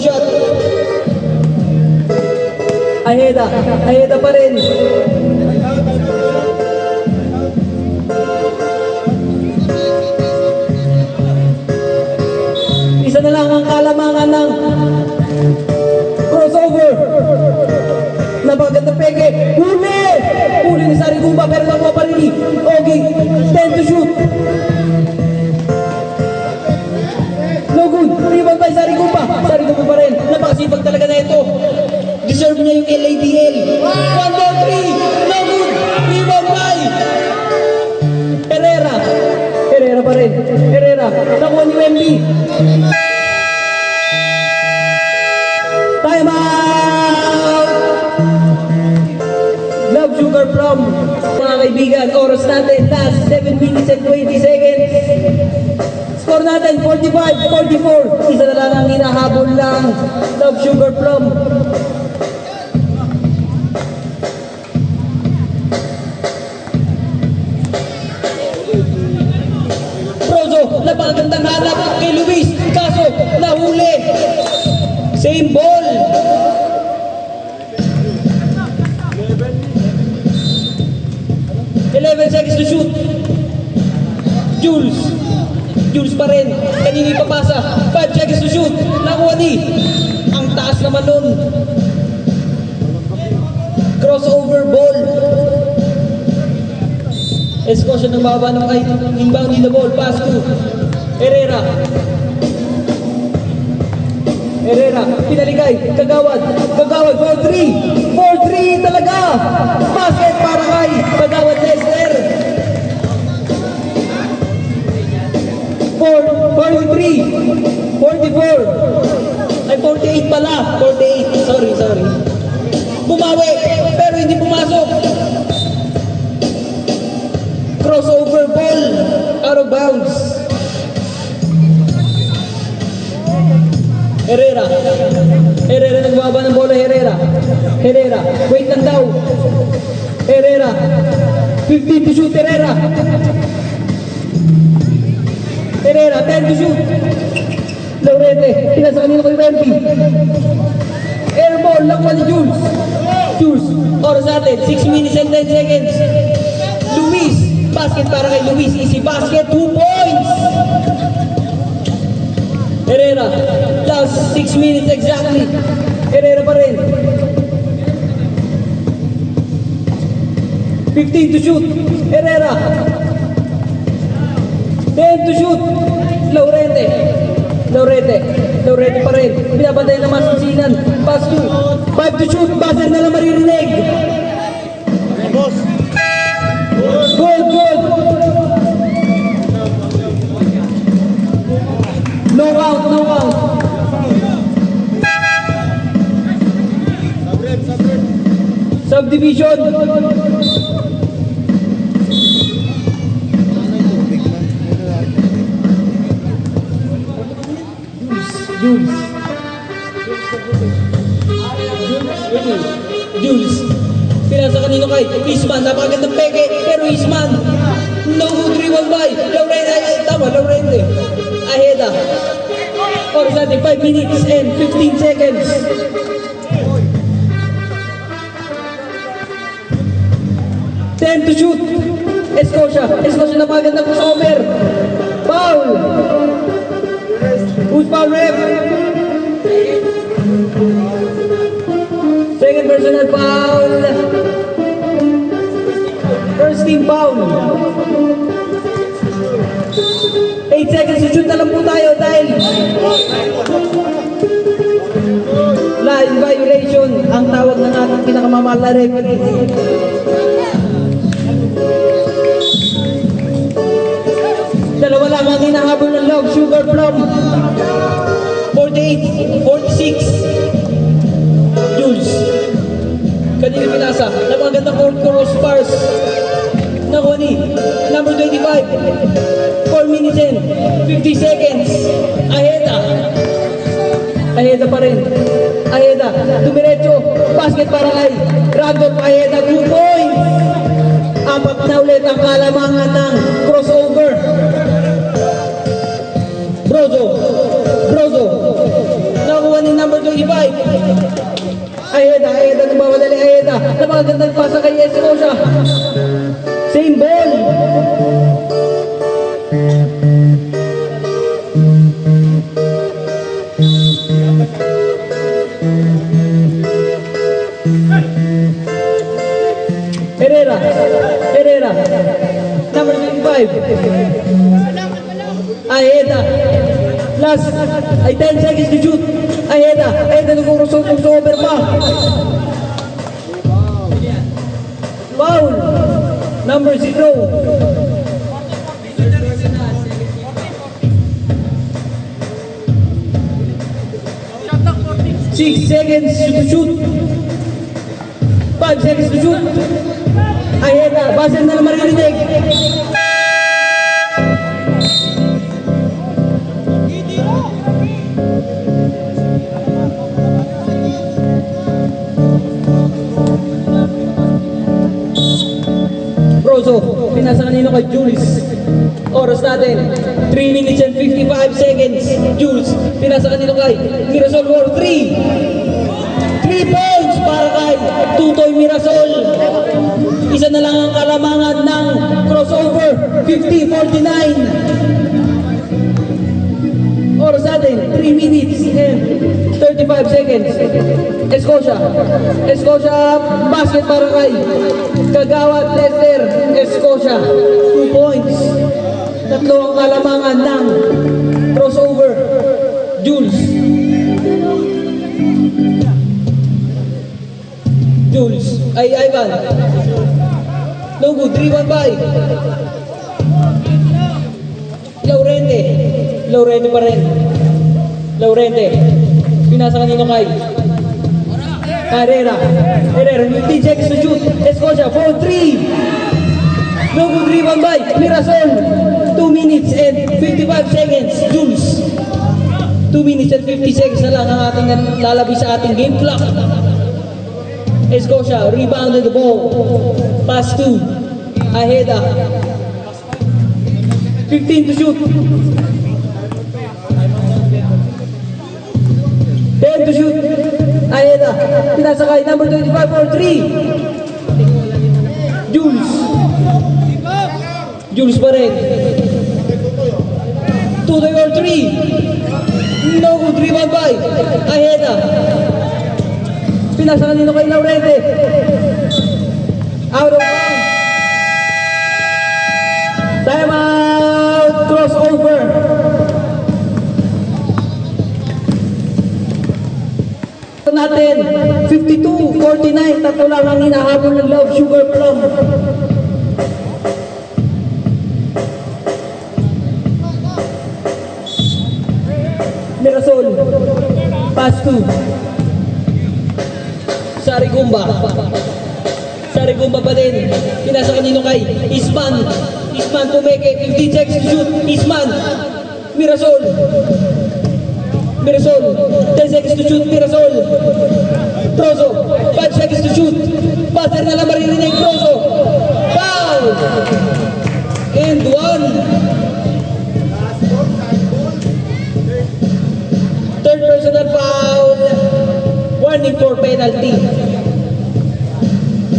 shot. Aheda. Aheda pa rin. Isa na lang ang kalamangan ng crossover. Napaganda peke. Huli! Huli ni Sarigumba pero nakuha pa rin ni Ogie. 10 to shoot. No good. Rebound by Sarigumba. Sarigumba pa rin. Napakasipag talaga na ito. Deserve niya yung LADL. 1 ball 3. No good. Rebound by Herrera. Herrera pa rin. Herrera. Nakuha ni Wemby. Time out! Love Sugar from mga kaibigan. Oras natin. Last 7 minutes and 20 seconds. Score natin, 45-44. Isa na lang ang hinahabol ng Love Sugar Plum. napakagandang hanap kay Luis, kaso nahuli. Same ball. 11 seconds to shoot. Jules pa rin. Kanina ipapasa. 5 seconds to shoot. Nakuha ni. Ang taas naman nun. Crossover ball. Escosio ng baba ng inbound in the ball. Pass to Herrera. Pinaligay. Kagawad. 4-3. 4-3 talaga. Basket para kay Kagawad Lester. 43. 44. Ay, 48 pala. 48. Sorry. Bumawi. Pero hindi pumasok. Crossover ball. Out of bounds. Herrera nagbaba ng bola. Herrera, wait lang daw. Herrera, 15 to shoot. Herrera, 10 to shoot. Laurete, tinasa kanina ko yung MP. Airball, nakuha ni Jules, oras natin, 6 minutes and 10 seconds. Luis, basket para kay Luis. Easy basket, 2 points. Herrera, last 6 minutes exactly. Herrera pa rin. 15 to shoot. Herrera. 10 to shoot. Laurete pa rin. Binabantay na masinsinan. Pass to 5 to shoot. Buzzer na lang maririnig. Good. No count. Subdivision. Jules. Pinasa kanino kay Isman. Napakagandang peke. Pero Isman. No good rebound by Laurente. Aheda. Oras natin, 5 minutes and 15 seconds. Ten to shoot. Escocia na magandang crossover. Foul. Who's foul, ref? Second personal foul. First team foul. 8 seconds to shoot na lang po tayo dahil line violation ang tawag ng ating pinakamamahal na referee. Dalawa lang ang hinahabol ng Log Sugar from 48, 46. Jules. Kanina pinasa. Napagandang crossbars. Nakuha ni number 25. 4 minutes and 50 seconds. Aheda pa rin. Dumiretso. Basket para kay Randolph Aheda. 2 points. Apat na ulit ang kalamangan ng crossover. Brozo. Nakuha ni number 25. Aheda. Nagmamadali Aheda. Napakagandang pasa kay Escocia. Same ball. Herrera. Number 25. Aheda. Last ay 10 seconds to shoot. Aheda nag-crossover pa. Foul. Number 0. 6 seconds to shoot. 5 seconds to shoot. Aheda, buzzer na naman maririnig. Brozo, pinasa kanino kay Jules. Oras natin, 3 minutes and 55 seconds. Jules, pinasa kanino kay Mirasol for 3. 3 points para kay Tutoy Mirasol. Isa na lang ang kalamangan ng crossover, 50-49. Oras natin, 3 minutes and 35 seconds. Escocia. Escocia, basket para kay Kagawad Lester. Escocia, 2 points. Tatlo ang kalamangan ng crossover. Jules. Jules. Ay, Ivan. No good. 3-1-5. Laurente. Laurente pa rin. Laurente. Pinasa kanino kay Herrera. Herrera. 15 seconds to shoot. Escocia. 4-3. No good. 3-1-5. Mirasol. 2 minutes and 55 seconds. Jules. 2 minutes and 50 seconds na lang ang ating lalabi sa ating game clock. Escocia rebounded the ball. Pass to Aheda. 15 to shoot. 10 to shoot. Aheda. Pinasa kay number 25 for 3. Jules. Jules pa rin. 2 or 3. No good. 3-1-5. Aheda. Pinasa kanino kay Laurente. Out of bounds. Time out. Crossover. Natin 52-49. Tatlo lang ang hinahabol ng Love Sugar Plum. Mirasol. Pass to Sarigumba. Sarigumba pa din. Pinasa kanino kay Isman. Isman pumeke. 15 seconds to shoot. Isman. Mirasol. Mirasol. 10 seconds to shoot. Mirasol. Trozo. 5 seconds to shoot. Buzzer na lang maririnig. Trozo. Foul. And 1. Third personal foul. Warning for penalty.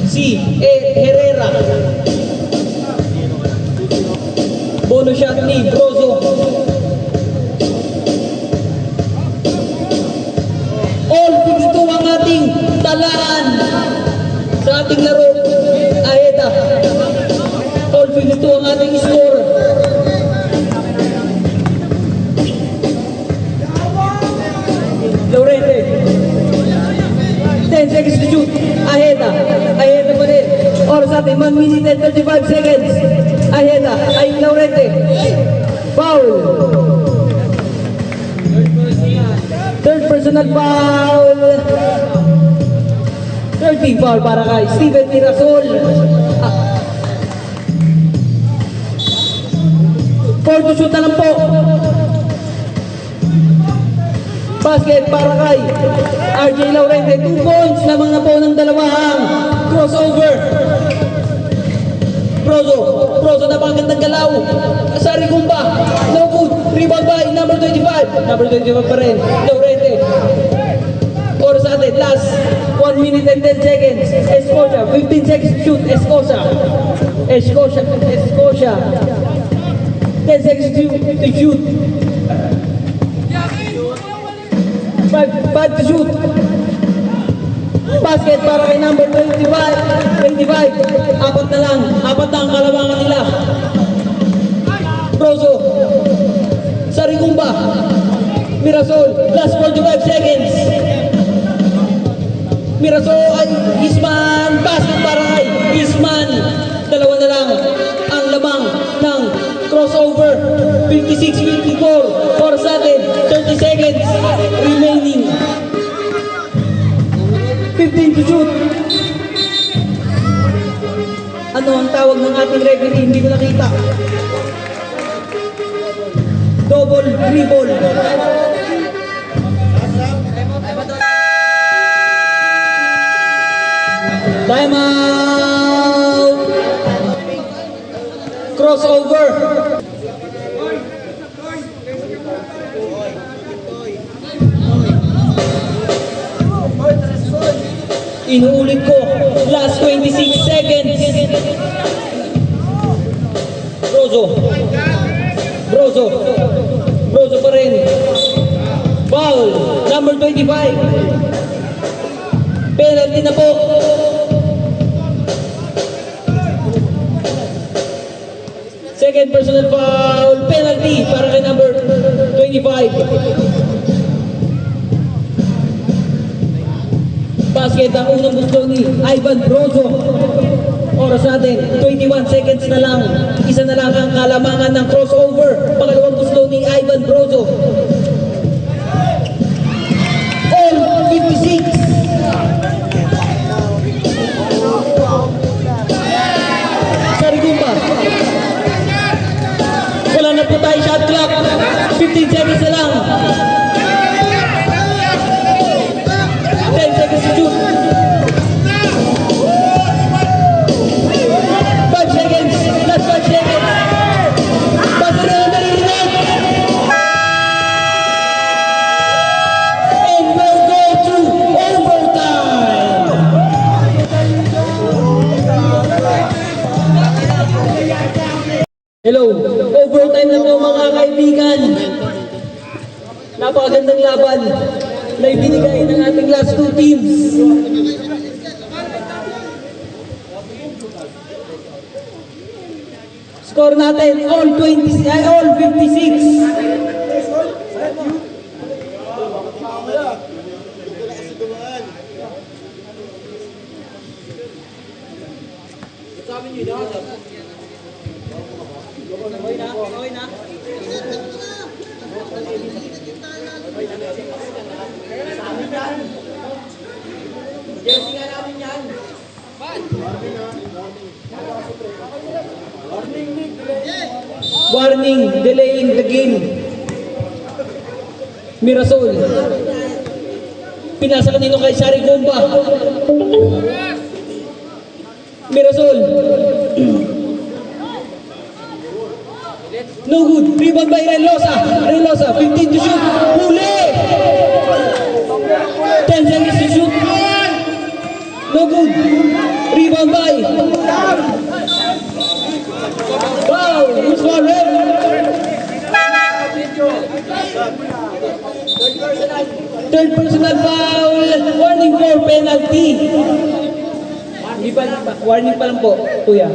Si Herrera. Bonus shot ni Brozo. All 52 ang ating talaan sa ating laro. Aheda. All 52 ang ating score. Laurente. 10 seconds to shoot. Aheda. Aheda pa rin. Oras natin, 1 minute and 35 seconds. Aheda. Ay, Laurente. Foul. Third personal foul. 13 foul para kay Steven Mirasol. 4 to shoot na lang po. Basket para kay RJ Laurente. 2 points lamang na po ng dalawang crossover. Brozo na pagandang galaw. Sarigumba. No good. Rebound by number 25. Number 25 pa rin. Laurente. Oras natin. Last 1 minute and 10 seconds. Escocia. 15 seconds to shoot. Escocia. 10 seconds to shoot. 5 to shoot. Basket para kay number 25. Apat na lang. Apat na ang kalamangan nila. Brozo. Sarigumba. Mirasol. Last 45 seconds. Mirasol ay Isman. Basket para kay Isman. Dalawa na lang ang lamang ng crossover. 56-54. For sa atin. 30 seconds remaining. 15 to shoot. Ano ang tawag ng ating referee? Hindi ko nakita. Double dribble. Time out. crossover. Inuulit ko, last 26 seconds. Brozo pa rin. Foul, number 25. Penalty na po. Second personal foul, penalty para kay number 25. Basket ang unang gusto ni Ivan Brozo. Oras natin, 21 seconds na lang. Isa na lang ang kalamangan ng crossover. Pangalawang gusto ni Ivan Brozo. All 56. Sarigumba. Wala na po tayo shot clock. 15 seconds na lang. 10 seconds to shoot. 5 seconds. Last 5 seconds. Basta na ang naririnig. And we'll go to overtime. Hello. Overtime na po mga kaibigan. Napakagandang laban na ibinigay ng ating last two teams. Score natin all 56. Warning, delaying the game. Mirasol. Pinasa kanino kay Sarigumba. Mirasol. No good. Rebound by Relosa. 15 to shoot. Huli! 10 seconds to shoot. No good. Rebound by. Wow! Who's for him? Third personal foul. Warning for penalty. Di ba? Warning pa lang po, kuya.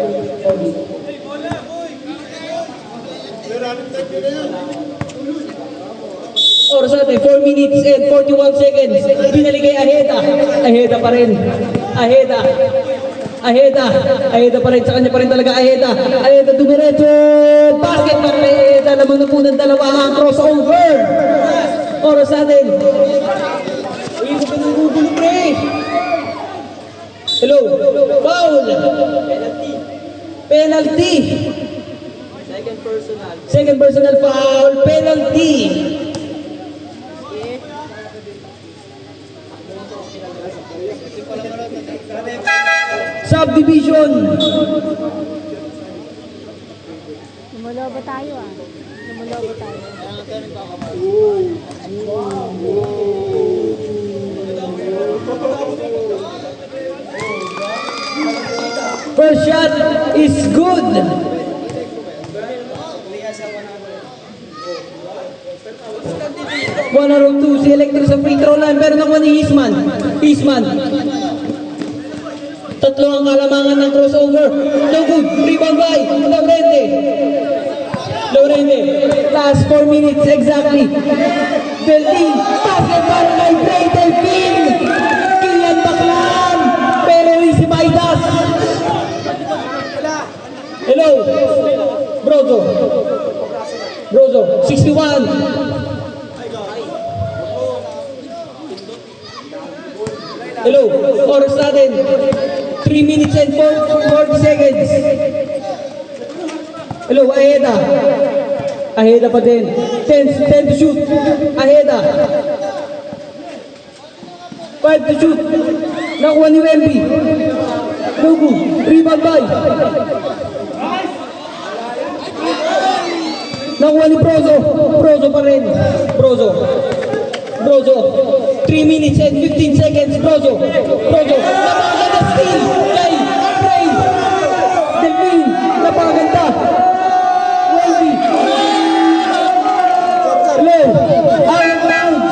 Oras natin, 4 minutes and 41 seconds. Binalik kay Aheda. Aheda pa rin. Aheda pa rin. Sa kanya pa rin talaga Aheda. Aheda dumiretso. Basket para kay Aheda. Laman na po ng dalawa ang crossover. Oras natin. Uy, ko pinugulo pre. Hello. Foul. Penalty. Second personal foul. Penalty. Subdivision. Lumulobo tayo ah. Lumulobo tayo. First shot is good. One out of two. Si Electric sa free throw line. Pero nakuha ni Eastman. Tatlo ang kalamangan ng crossover. No good. Rebound by Lorente. Last 4 minutes exactly. Delfin. Basket para kay Bray Delfin. Kian Baklan. Pero si Maidas. Hello. Brozo. 61. Hello. Oras natin. 3 minutes and 40 seconds. Hello, Aheda. Aheda pa din. 10 to shoot. Aheda. 5 to shoot. Nakuha ni Wemby. Lugu. Rebound by. Nakuha ni Brozo. Brozo pa rin. Brozo. 3 minutes and 15 seconds. Brozo. Napakaganda steal. Kay Ray. Delphine. Napakaganda. Wendy. Hello. Out of bounds.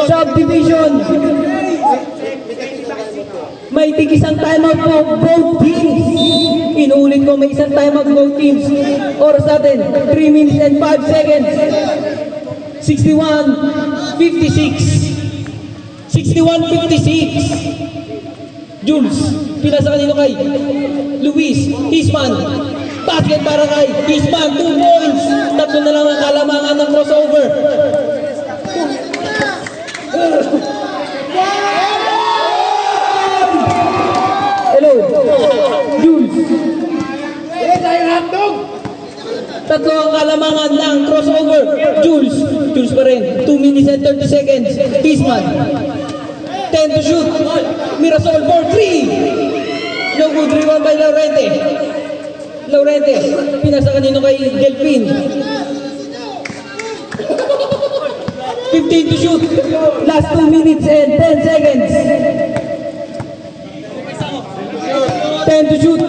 Subdivision. May tig-isang timeout po both teams. Inuulit ko, may isang timeout both teams. Oras natin, 3 minutes and 5 seconds. 61-56. 61-56. Jules, pinasa kanino kay Luis, Hisman. Basket para kay Hisman, 2 points. Tatlo na lang ang kalamangan ng crossover. Hello, Jules. Tatlo ang kalamangan ng crossover. Jules pa rin. 2 minutes and 30 seconds. Pisman. 10 to shoot. Mirasol for 3. No good, rebound by Laurente. Pinasa kanino kay Delphine. 15 to shoot. Last 2 minutes and 10 seconds. 10 to shoot.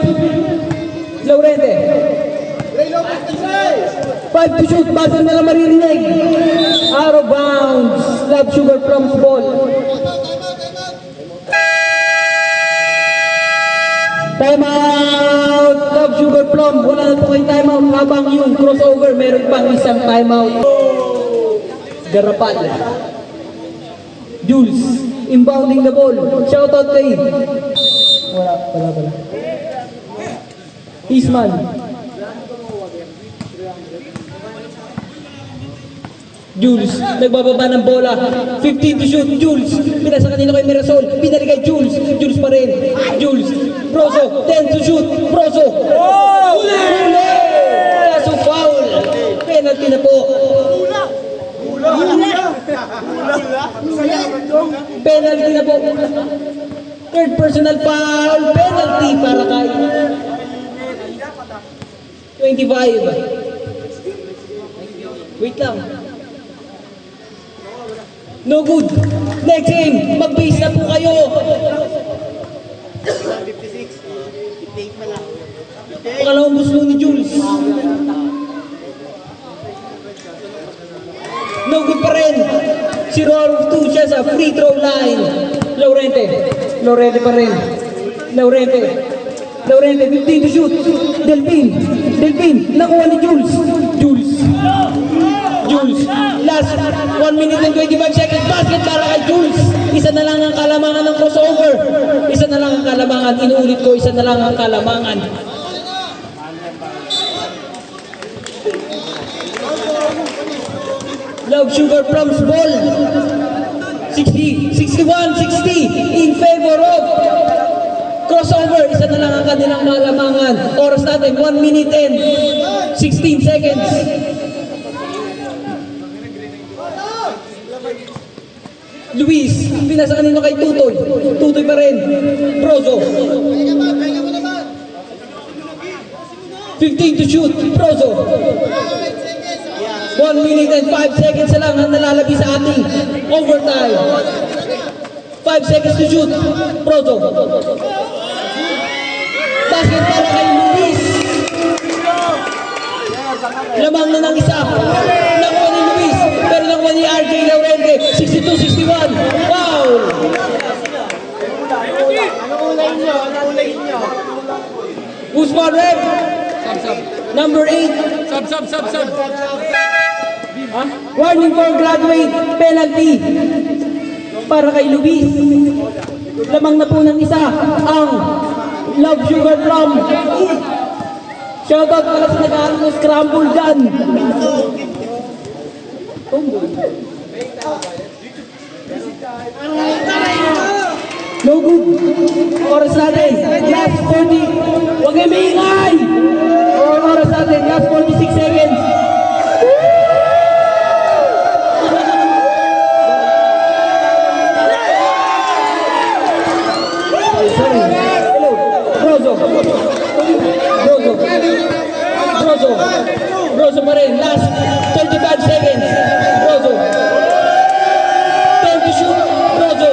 Laurente. 5 to shoot. Buzzer na lang maririnig. Out of bounds. Love Sugar Plums ball. Timeout. Love Sugar Plum. Wala na po kayong timeout. Habang yung crossover, meron pang isang timeout. Garapal. Jules. Inbounding the ball. Shoutout kay. Wala. Isman. Jules, nagbababa ng bola. 15 to shoot. Jules, pinasa kanino kay Mirasol. Pinali kay Jules. Jules pa rin. Jules, Brozo, 10 to shoot. Brozo. Huli! Kaso foul. Penalty na po. Penalty na po. Third personal foul. Penalty para kay 25. Wait lang. No good. Next game, mag-base na po kayo. 56. Take mo lang. Pakalawang gusto ni Jules. No good pa rin. 0 out of 2 siya sa free throw line. Laurente pa rin. Laurente, 15 to shoot. Delphine, nakuha ni Jules. Last 1 minute and 25 seconds. Basket para kay Jules. Isa na lang ang kalamangan ng crossover. Inuulit ko, isa na lang ang kalamangan. Love Sugar Plums ball. 61-60 in favor of crossover. Isa na lang ang kanilang kalamangan. Oras natin, 1 minute and 16 seconds. Luis, pinasa kanino kay Tutoy. Tutoy pa rin. Brozo. 15 to shoot. Brozo. 1 minute and 5 seconds na lang ang nalalabi sa ating overtime. 5 seconds to shoot. Brozo. Basket para kay Luis. Lamang na ng isa. Nakuha ni Luis. Pero nakuha ni RJ Laurente. 62-61. Wow! Who's one rep? Number 8. Sub. Warning for graduate. Penalty. Para kay Luis. Lamang na po ng isa ang Love Sugar Plum. Shoutout pala sa nag-aaral ng scramble dyan. No good. Oras natin. Last 40. Huwag kayo maingay. Oras natin. Last 46 seconds. Sorry. Hello. Brozo. last 35 seconds. Brozo. 10 to shoot. Brozo.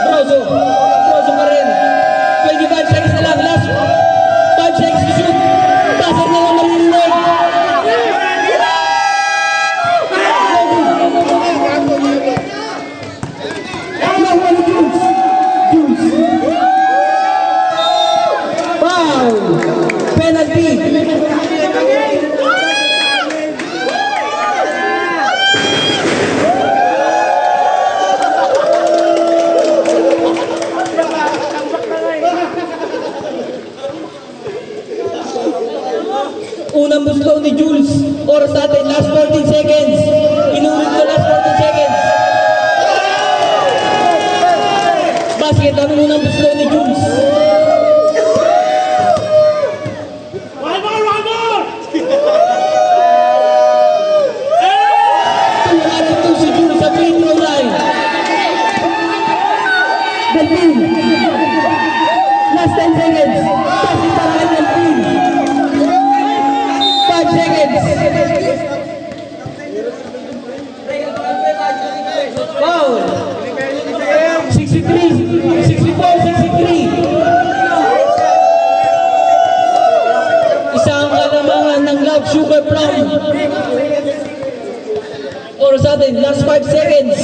Brozo. Brozo pa rin. 25 seconds na lang. Last 5 seconds to shoot. Buzzer na lang maririnig. Foul. Penalty. Unang buslaw ni Jules. Oras natin, last 14 seconds. Inulit ko last 14 seconds. Basket ang unang buslaw ni Jules. Tumulad si Jules sa free throw line. Delphine. Last 10 seconds. Basket para kay Delphine. 5 seconds. Foul. 63, 64, 63. Isang kalamangan ng Love Sugar Plum. Oras natin, last 5 seconds.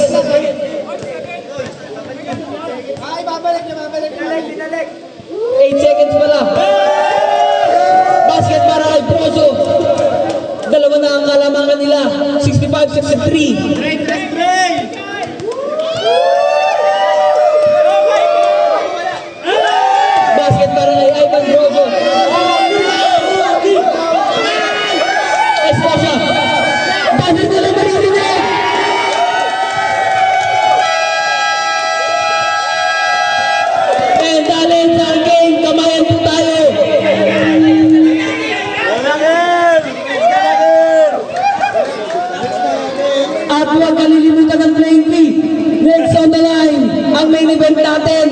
Ay, babalik niya, babalik. 8 seconds pala. Basket para kay Brozo. Dalawa na ang kalamangan nila. 65-63. Basket para kay Ivan Brozo. Esposha. Basket na lang maririnig. And dahil sa game, kamayan po tayo. At huwag kalilimutan ng playing fee. Next on the line, ang main event natin.